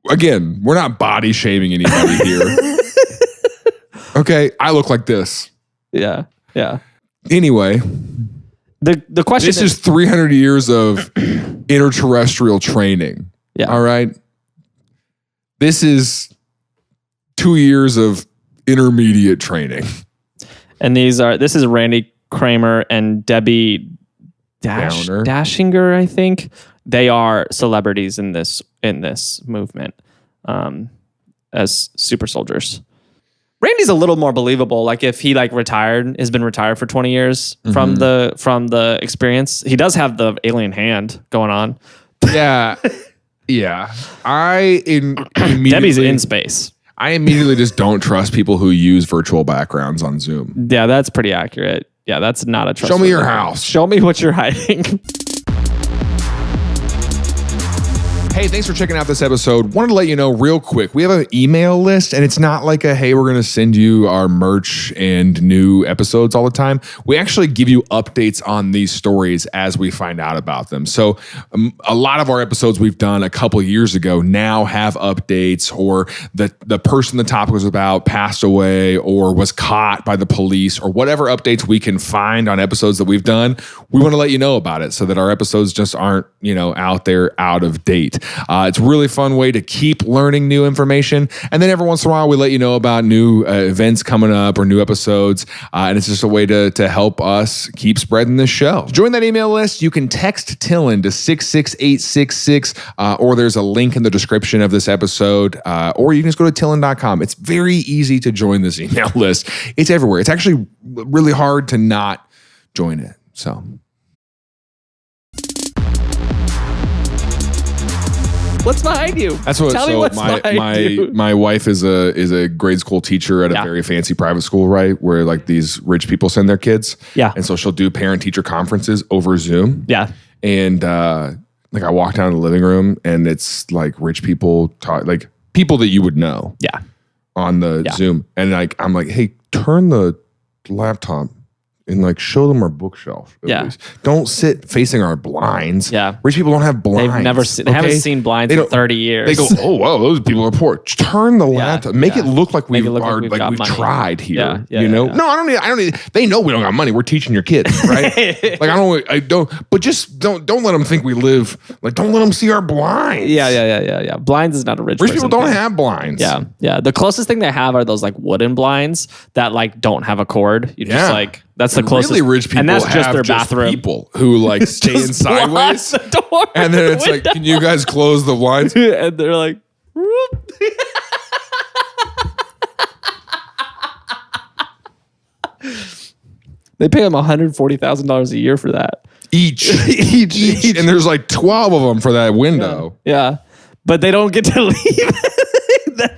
again, we're not body shaming anybody here. Okay, I look like this. Yeah. Anyway, the question this is 300 years of interterrestrial training. Yeah. All right. This is 2 years of intermediate training. And this is Randy Kramer and Debbie Dashinger, I think. They are celebrities in this movement as super soldiers. Randy's a little more believable. Like if he has been retired for 20 years from the experience. He does have the alien hand going on. Yeah. Yeah. Debbie's in space. I immediately just don't trust people who use virtual backgrounds on Zoom. Yeah, that's pretty accurate. Yeah, that's not a trust. Show me your house. Show me what you're hiding. Hey, thanks for checking out this episode. Wanted to let you know real quick, we have an email list, and it's not like hey, we're going to send you our merch and new episodes all the time. We actually give you updates on these stories as we find out about them. So a lot of our episodes we've done a couple years ago now have updates, or the person the topic was about passed away or was caught by the police, or whatever updates we can find on episodes that we've done. We want to let you know about it so that our episodes just aren't, out there out of date. It's a really fun way to keep learning new information. And then every once in a while, we let you know about new events coming up or new episodes. And it's just a way to help us keep spreading this show. To join that email list, you can text TILLN to 66866, or there's a link in the description of this episode, or you can just go to TILLN.com. It's very easy to join this email list. It's everywhere. It's actually really hard to not join it. So... What's behind you? That's what. Tell me what's behind you. My wife is a grade school teacher at a very fancy private school, right? Where these rich people send their kids. Yeah. And so she'll do parent teacher conferences over Zoom. Yeah. And I walk down to the living room and it's rich people talk, people that you would know. Yeah. On the Zoom, and I'm like, hey, turn the laptop and like show them our bookshelf. At Yeah. least. Don't sit facing our blinds. Yeah. Rich people don't have blinds. They haven't seen blinds in 30 years. They go, oh, wow, those people are poor. Turn the laptop. Make it look like we've tried here. No, I don't need. They know we don't got money. We're teaching your kids, right? Like I don't. But just don't let them think we live. Like don't let them see our blinds. Yeah. Blinds is not a rich people don't have blinds. Yeah. The closest thing they have are those like wooden blinds that like don't have a cord. You just like. That's the closest. Really rich people, and that's just their bathroom. People who like stay in sideways, and then it's like, can you guys close the blinds? And they're like, whoop. They pay them $140,000 a year for that each, and there's like 12 of them for that window. Yeah, but they don't get to leave.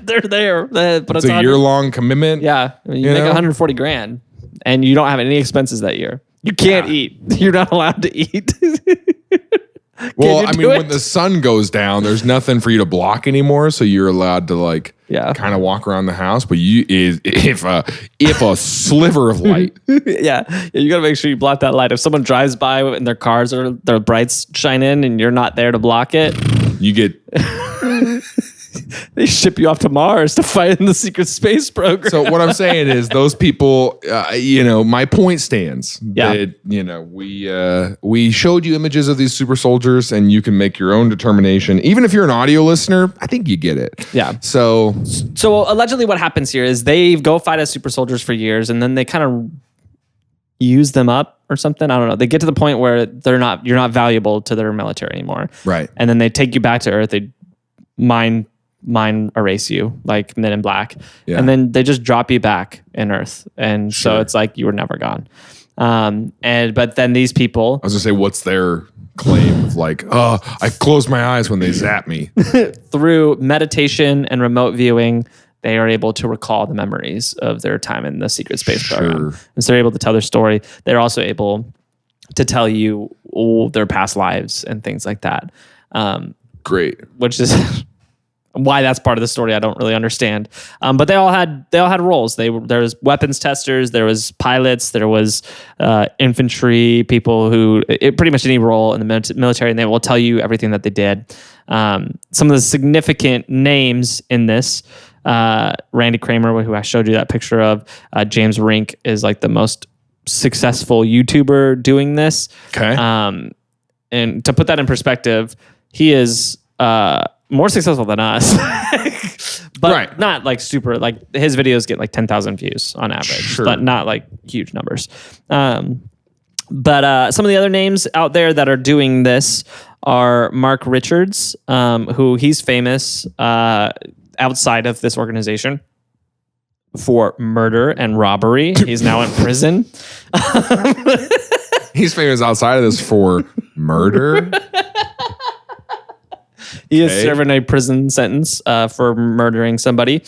They're there, but it's a year-long commitment. Yeah, you make 140 grand. And you don't have any expenses that year. You can't eat. You're not allowed to eat. Well, I mean, when the sun goes down, there's nothing for you to block anymore. So you're allowed to like kind of walk around the house. But if a sliver of light. You got to make sure you block that light. If someone drives by and their cars or their brights shine in and you're not there to block it. You get... They ship you off to Mars to fight in the secret space program. So what I'm saying is those people, my point stands. Yeah. That, we showed you images of these super soldiers and you can make your own determination. Even if you're an audio listener, I think you get it. Yeah. So allegedly what happens here is they go fight as super soldiers for years and then they kind of use them up or something. I don't know. They get to the point where you're not valuable to their military anymore. Right. And then they take you back to Earth. They mine erase you like Men in Black, and then they just drop you back in Earth, and so it's like you were never gone. But then these people, I was gonna say, what's their claim of like, I close my eyes when they zap me. Through meditation and remote viewing, they are able to recall the memories of their time in the secret space program, and so they're able to tell their story. They're also able to tell you their past lives and things like that. Great, which is why that's part of the story I don't really understand. But they all had roles. There was weapons testers, there was pilots, there was infantry people who pretty much any role in the military, and they will tell you everything that they did. Some of the significant names in this, Randy Kramer, who I showed you that picture of, James Rink is like the most successful YouTuber doing this. Okay. And to put that in perspective, he is more successful than us, but not like super, like his videos get like 10,000 views on average, but not like huge numbers. But some of the other names out there that are doing this are Mark Richards, who he's famous outside of this organization for murder and robbery. He's now in prison. He's famous outside of this for murder. He is serving a prison sentence for murdering somebody.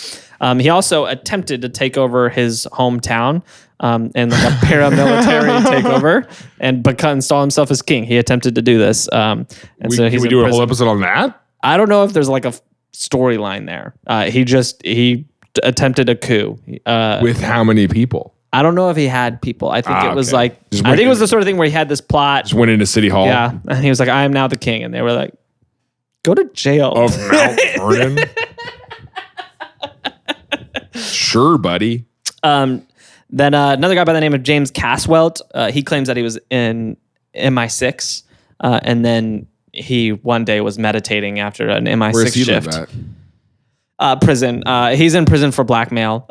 He also attempted to take over his hometown in like a paramilitary takeover and install himself as king. He attempted to do this. Can we do a whole episode on that? I don't know if there's like a storyline there. He attempted a coup. With how many people? I don't know if he had people. I think it was like, I think it was the sort of thing where he had this plot. Just went into City Hall. Yeah. And he was like, I am now the king. And they were like, go to jail. Of Mount Vernon? Sure, buddy. Then another guy by the name of James Caswelt, he claims that he was in MI6. And then he one day was meditating after an MI6 shift. Live at? Prison. He's in prison for blackmail.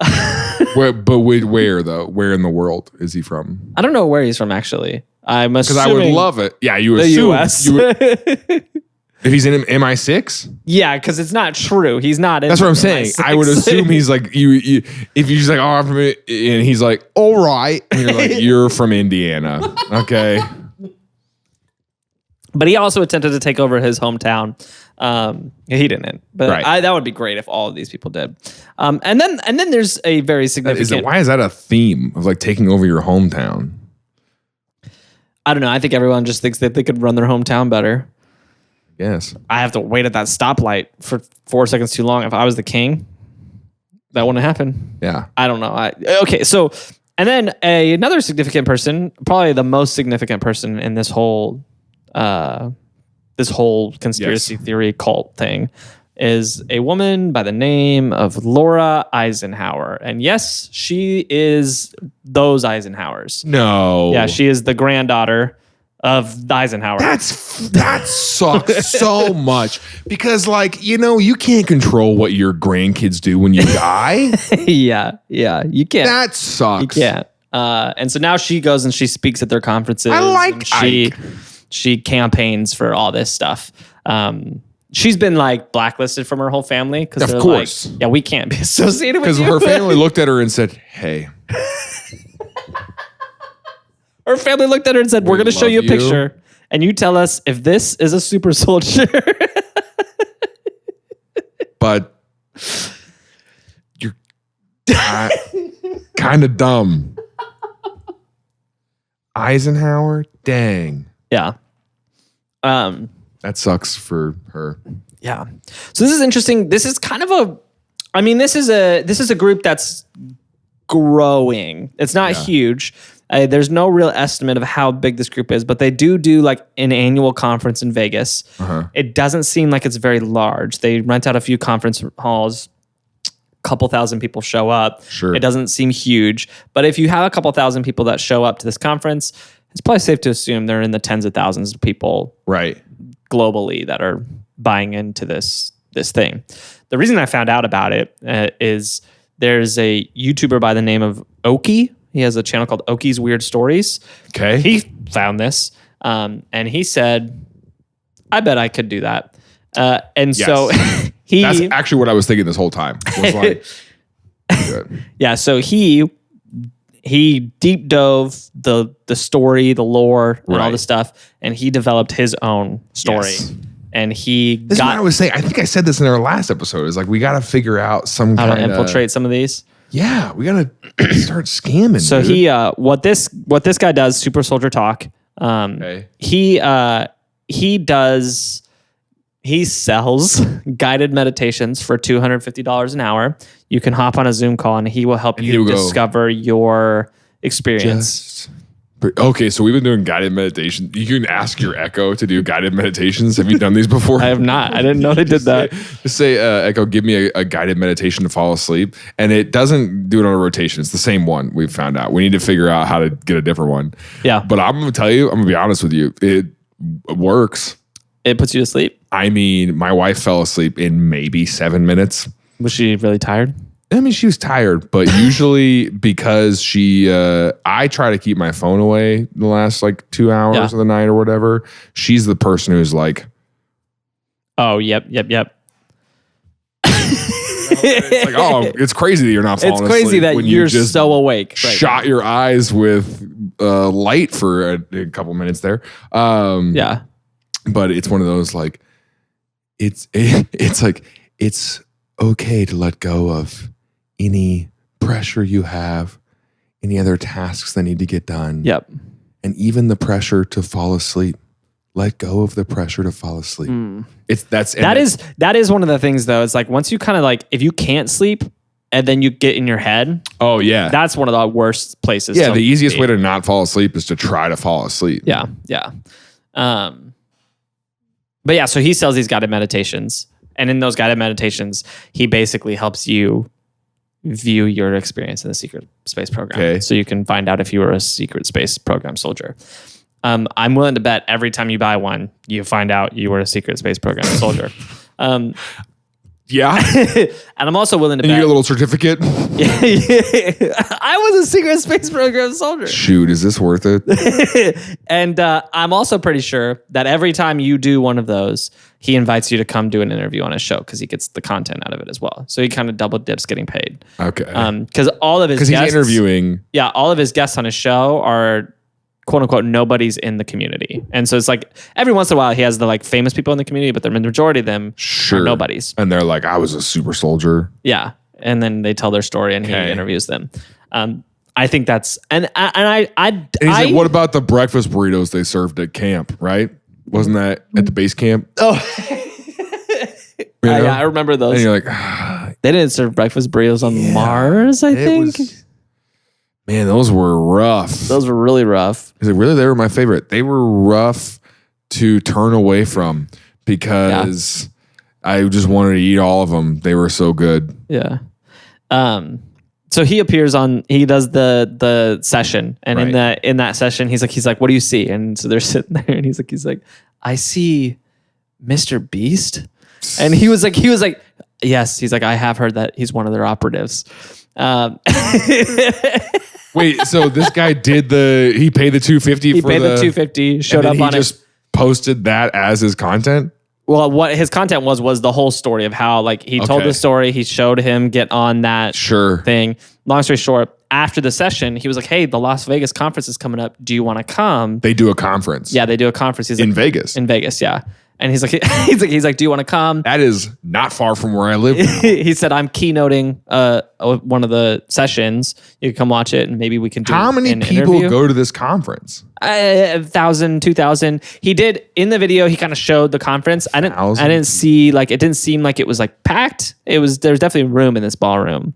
Where though? Where in the world is he from? I don't know where he's from, actually. I'm assuming because I would love it. Yeah, you the assume US. If he's in MI6? Yeah, because it's not true. He's not in That's what I'm saying. MI6. I would assume he's like, you if you're just like, oh, I'm from it, and he's like, all right. And you're like, you're from Indiana. Okay. But he also attempted to take over his hometown. He didn't. But that would be great if all of these people did. And then there's a very significant... Why is that a theme of like taking over your hometown? I don't know. I think everyone just thinks that they could run their hometown better. Yes. I have to wait at that stoplight for 4 seconds too long. If I was the king, that wouldn't happen. Yeah. I don't know. Okay, so And then another significant person, probably the most significant person in this whole conspiracy theory cult thing, is a woman by the name of Laura Eisenhower. And yes, she is those Eisenhowers. No. Yeah, she is the granddaughter of Eisenhower. That sucks so much because, like, you can't control what your grandkids do when you die. yeah, you can't. That sucks. You can't. And so now she goes and she speaks at their conferences. I like Ike. She campaigns for all this stuff. She's been like blacklisted from her whole family because they're course. like, yeah, we can't be associated with you. Because her family looked at her and said, "Hey." Her family looked at her and said, "We're going to show you a picture, and you tell us if this is a super soldier." But you're kind of dumb. Eisenhower, dang. Yeah. That sucks for her. Yeah. So this is interesting. This is kind of this is a group that's growing. It's not huge. There's no real estimate of how big this group is, but they do like an annual conference in Vegas. It doesn't seem like it's very large. They rent out a few conference halls. A couple thousand people show up. Sure. It doesn't seem huge, but if you have a couple thousand people that show up to this conference, it's probably safe to assume they're in the tens of thousands of people, right, globally that are buying into this thing. The reason I found out about it is there's a YouTuber by the name of Oki. He has a channel called Oki's Weird Stories. Okay. He found this, and he said, "I bet I could do that." And so that's actually what I was thinking this whole time. Was like, good. Yeah. So he deep dove the story, the lore, and all the stuff, and he developed his own story. Yes. And this is what I was saying. I think I said this in our last episode. Is like we got to figure out some how kind to infiltrate some of these. Yeah, we got to start scamming. So dude. What this guy does, Super Soldier Talk. He sells guided meditations for $250 an hour. You can hop on a Zoom call and he will help you discover your experience. Okay, so we've been doing guided meditation. You can ask your Echo to do guided meditations. Have you done these before? I have not. I didn't know they did that. Just say, Echo, give me a guided meditation to fall asleep. And it doesn't do it on a rotation. It's the same one we've found out. We need to figure out how to get a different one. Yeah. But I'm going to tell you, I'm going to be honest with you. It works. It puts you to sleep? I mean, my wife fell asleep in maybe 7 minutes. Was she really tired? I mean, she was tired, but usually because I try to keep my phone away the last like 2 hours of the night or whatever. She's the person who's like, oh, yep. It's like, oh, it's crazy that you're not falling asleep. It's crazy that you're just so awake. Shot your eyes with light for a couple minutes there. Yeah. But it's one of those like, it's like, it's okay to let go of any pressure you have, any other tasks that need to get done. Yep. And even the pressure to fall asleep. Let go of the pressure to fall asleep. That is one of the things though. It's like once you kind of like, if you can't sleep and then you get in your head. Oh yeah. That's one of the worst places. Yeah. The easiest way to not fall asleep is to try to fall asleep. Yeah. Yeah. But yeah, so he sells these guided meditations. And in those guided meditations, he basically helps you view your experience in the secret space program. Okay. So you can find out if you were a secret space program soldier. I'm willing to bet every time you buy one, you find out you were a secret space program soldier. Yeah. And I'm also willing to bet. You get a little certificate. I was a secret space program soldier. Shoot, is this worth it? And I'm also pretty sure that every time you do one of those, he invites you to come do an interview on his show because he gets the content out of it as well. So he kind of double dips getting paid. Okay. Because all of his guests, he's interviewing. Yeah, all of his guests on his show are quote unquote nobodies in the community. And so it's like every once in a while he has the like famous people in the community, but the majority of them are nobodies. And they're like, I was a super soldier. Yeah. And then they tell their story and he interviews them. I think that's and he's like, what about the breakfast burritos they served at camp, right? Wasn't that at the base camp? Oh, yeah, I remember those. And you're like, they didn't serve breakfast burritos on Mars, I think. Man, those were rough. Those were really rough. He's like, really? They were my favorite. They were rough to turn away from because I just wanted to eat all of them. They were so good. Yeah. So he appears he does the session, and in that session, he's like, what do you see? And so they're sitting there, and he's like, I see Mr. Beast. And he was like, yes. He's like, I have heard that he's one of their operatives. Wait, so this guy he paid the $250 He paid the $250, showed up on it. He just posted that as his content? Well, what his content was the whole story of how he told the story. He showed him get on that thing. Long story short, after the session, he was like, hey, the Las Vegas conference is coming up. Do you want to come? They do a conference. Yeah, they do a conference. He's in Vegas. In Vegas, yeah. And he's like, do you want to come? That is not far from where I live now. He said, I'm keynoting one of the sessions. You can come watch it, and maybe we can do How many people go to this conference? 1,000, 2,000. He did in the video. He kind of showed the conference. I didn't see it didn't seem like it was packed. There's definitely room in this ballroom.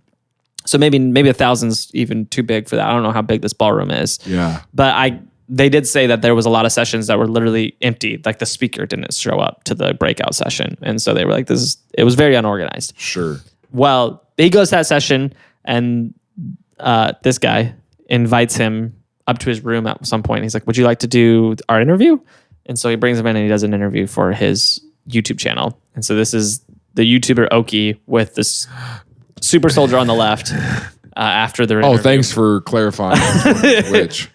So maybe 1,000's even too big for that. I don't know how big this ballroom is. Yeah, but they did say that there was a lot of sessions that were literally empty. Like the speaker didn't show up to the breakout session. And so they were like, it was very unorganized. Sure. Well, he goes to that session, and this guy invites him up to his room at some point. He's like, would you like to do our interview? And so he brings him in, and he does an interview for his YouTube channel. And so this is the YouTuber Oki with this super soldier on the left after their interview. Oh, thanks for clarifying which.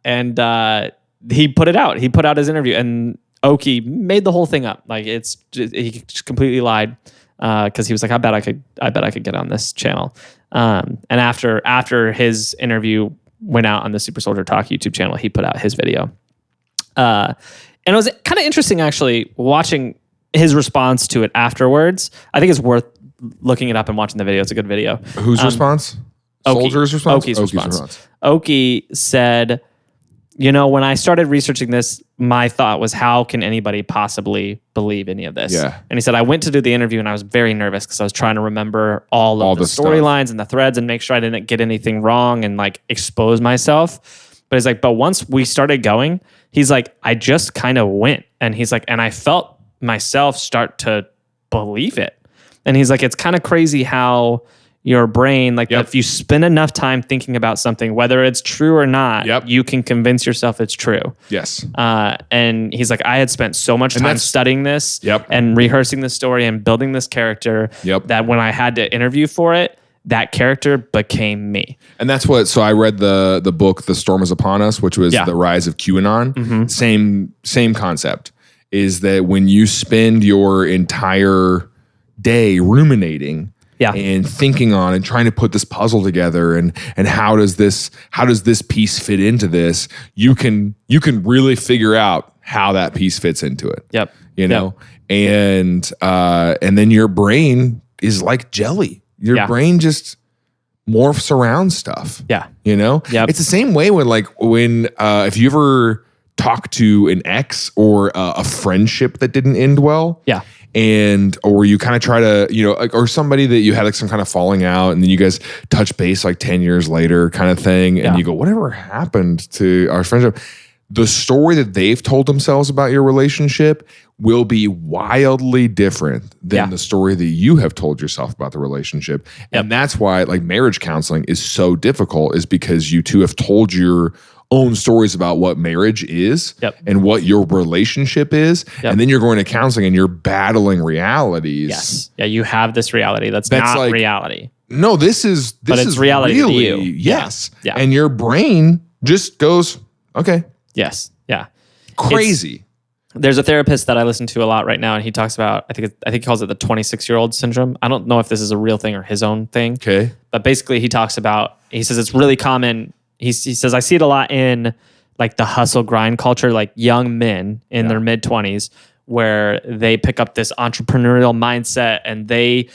And he put it out. He put out his interview, and Oki made the whole thing up. He just completely lied because he was like, I bet I could get on this channel. And after his interview went out on the Super Soldier Talk YouTube channel, he put out his video. And it was kind of interesting actually watching his response to it afterwards. I think it's worth looking it up and watching the video. It's a good video. Whose response? Soldier's response? Oki's response. Oki said, when I started researching this, my thought was, how can anybody possibly believe any of this? Yeah. And he said, I went to do the interview, and I was very nervous because I was trying to remember all of the storylines and the threads and make sure I didn't get anything wrong and expose myself. But he's like, but once we started going, he's like, I just kind of went. And he's like, and I felt myself start to believe it. And he's like, it's kind of crazy how your brain, if you spend enough time thinking about something, whether it's true or not, you can convince yourself it's true. Yes. And he's like, I had spent so much time studying this and rehearsing the story and building this character that when I had to interview for it, that character became me. And that's so I read the book, The Storm Is Upon Us, which was the rise of QAnon. Mm-hmm. Same concept is that when you spend your entire day ruminating and thinking on and trying to put this puzzle together and how does this piece fit into this, you can really figure out how that piece fits into it. And then your brain is like jelly. Your brain just morphs around stuff. It's the same way when if you ever talk to an ex or a friendship that didn't end well. Or you kind of try to, or somebody that you had some kind of falling out, and then you guys touch base 10 years later kind of thing. And you go, whatever happened to our friendship? The story that they've told themselves about your relationship will be wildly different than the story that you have told yourself about the relationship. And that's why marriage counseling is so difficult, is because you two have told your own stories about what marriage is and what your relationship is. And then you're going to counseling and you're battling realities. Yes. Yeah. You have this reality that's not reality. No, this is reality really, to you. Yes. Yeah. And your brain just goes, okay. Yes. Yeah. Crazy. There's a therapist that I listen to a lot right now, and he talks about, I think he calls it the 26-year-old syndrome. I don't know if this is a real thing or his own thing. Okay. But basically he says it's really common. He says, I see it a lot in the hustle grind culture, young men in their mid 20s, where they pick up this entrepreneurial mindset and they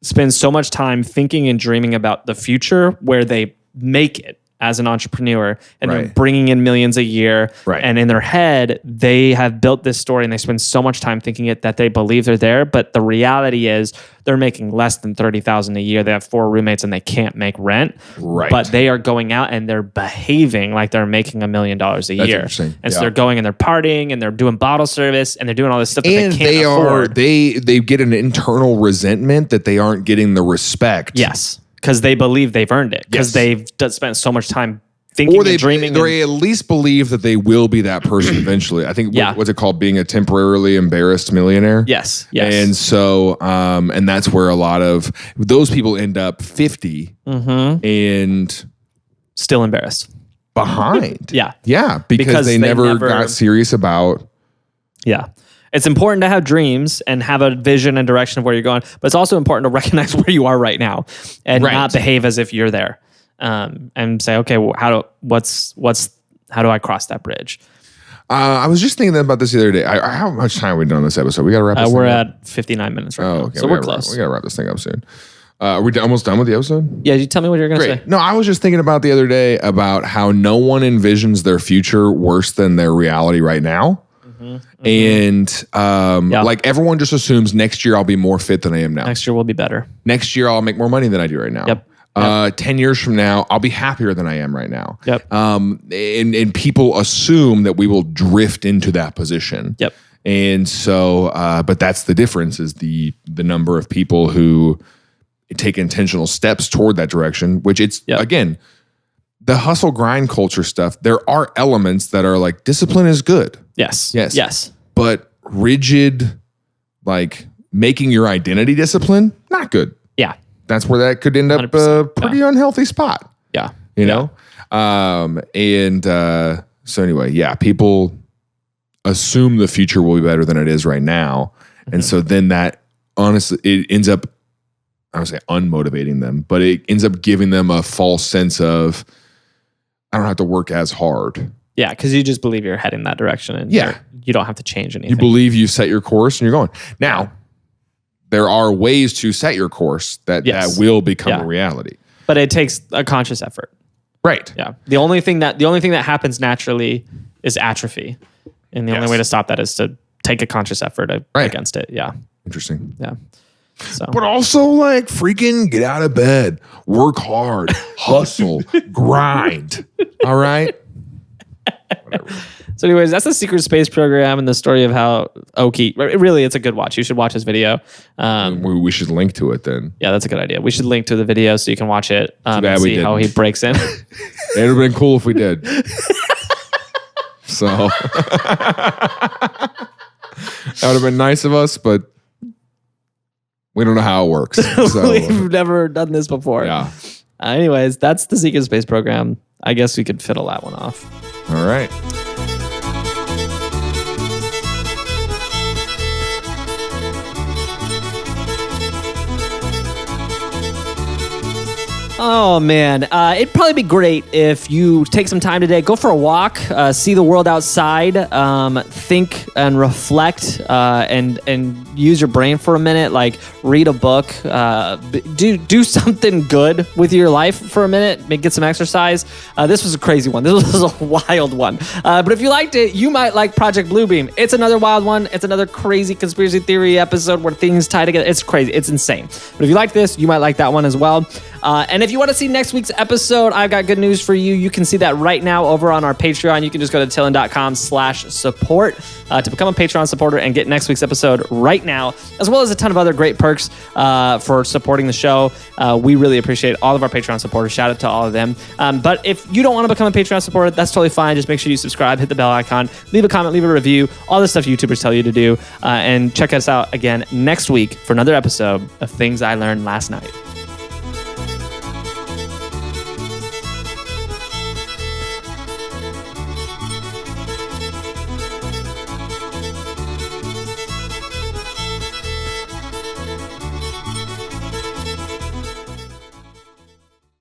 spend so much time thinking and dreaming about the future where they make it as an entrepreneur, and they're Right. bringing in millions a year. Right. And in their head, they have built this story and they spend so much time thinking it that they believe they're there. But the reality is they're making less than $30,000 a year. They have 4 roommates and they can't make rent. Right. But they are going out and they're behaving like they're making $1 million a year. interesting. And so Yeah. they're going and they're partying and they're doing bottle service and they're doing all this stuff that And they can't they afford. they get an internal resentment that they aren't getting the respect. Yes, because they believe they've earned it. Because Yes. they've spent so much time thinking Or they and dreaming. they at least believe that they will be that person eventually. I think Yeah. what's it called, being a temporarily embarrassed millionaire. Yes. And so and that's where a lot of those people end up 50 and Still embarrassed. behind. Yeah. Yeah, because they never got serious about. Yeah. It's important to have dreams and have a vision and direction of where you're going, but it's also important to recognize where you are right now and Right. not behave as if you're there. And say, okay, well, how do I cross that bridge? I was just thinking about this the other day. How much time have we done on this episode? We got to wrap this We're thing up. at 59 minutes right Oh, now, okay. so we're close. We got to wrap this thing up soon. Are we almost done with the episode? Yeah, you tell me what you're going to say. No, I was just thinking about the other day about how no one envisions their future worse than their reality right now. And like everyone just assumes next year I'll be more fit than I am now. Next year will be better. Next year I'll make more money than I do right now. Yep. 10 years from now, I'll be happier than I am right now. Yep. And people assume that we will drift into that position. Yep. And so, but that's the difference, is the number of people who take intentional steps toward that direction, which it's, again, the hustle grind culture stuff. There are elements that are like, discipline is good. Yes. Yes. Yes. But rigid, like making your identity discipline, not good. Yeah. That's where that could end up a 100%, pretty unhealthy spot. Yeah. You know? So anyway, yeah, people assume the future will be better than it is right now. And so then that, honestly, it ends up, I don't say unmotivating them, but it ends up giving them a false sense of, I don't have to work as hard. Yeah, because you just believe you're heading that direction and you don't have to change anything. You believe you've set your course and you're going. Now, there are ways to set your course that will become a reality. But it takes a conscious effort. Right. Yeah. The only thing that happens naturally is atrophy. And the only way to stop that is to take a conscious effort against it. Yeah. Interesting. Yeah. So. But also, like, freaking get out of bed, work hard, hustle, grind. All right. Whatever. So anyways, that's the Secret Space program and the story of how Oki, really, it's a good watch. You should watch his video. We should link to it then. Yeah, that's a good idea. We should link to the video so you can watch it and we see how he didn't. breaks in. It would have been cool if we did. So that would have been nice of us, but we don't know how it works. So We've never done this before. yeah. Anyways, that's the Secret Space program. I guess we could fiddle that one off. All right. Oh man, it'd probably be great if you take some time today, go for a walk, see the world outside, think and reflect, and use your brain for a minute. Like read a book, do something good with your life for a minute. Get some exercise. This was a crazy one. This was a wild one. But if you liked it, you might like Project Bluebeam. It's another wild one. It's another crazy conspiracy theory episode where things tie together. It's crazy. It's insane. But if you like this, you might like that one as well. And if you want to see next week's episode, I've got good news for you. You can see that right now over on our Patreon. You can just go to TILLN.com/support to become a Patreon supporter and get next week's episode right now, as well as a ton of other great perks for supporting the show. We really appreciate all of our Patreon supporters. Shout out to all of them. But if you don't want to become a Patreon supporter, that's totally fine. Just make sure you subscribe, hit the bell icon, leave a comment, leave a review, all the stuff YouTubers tell you to do. And check us out again next week for another episode of Things I Learned Last Night.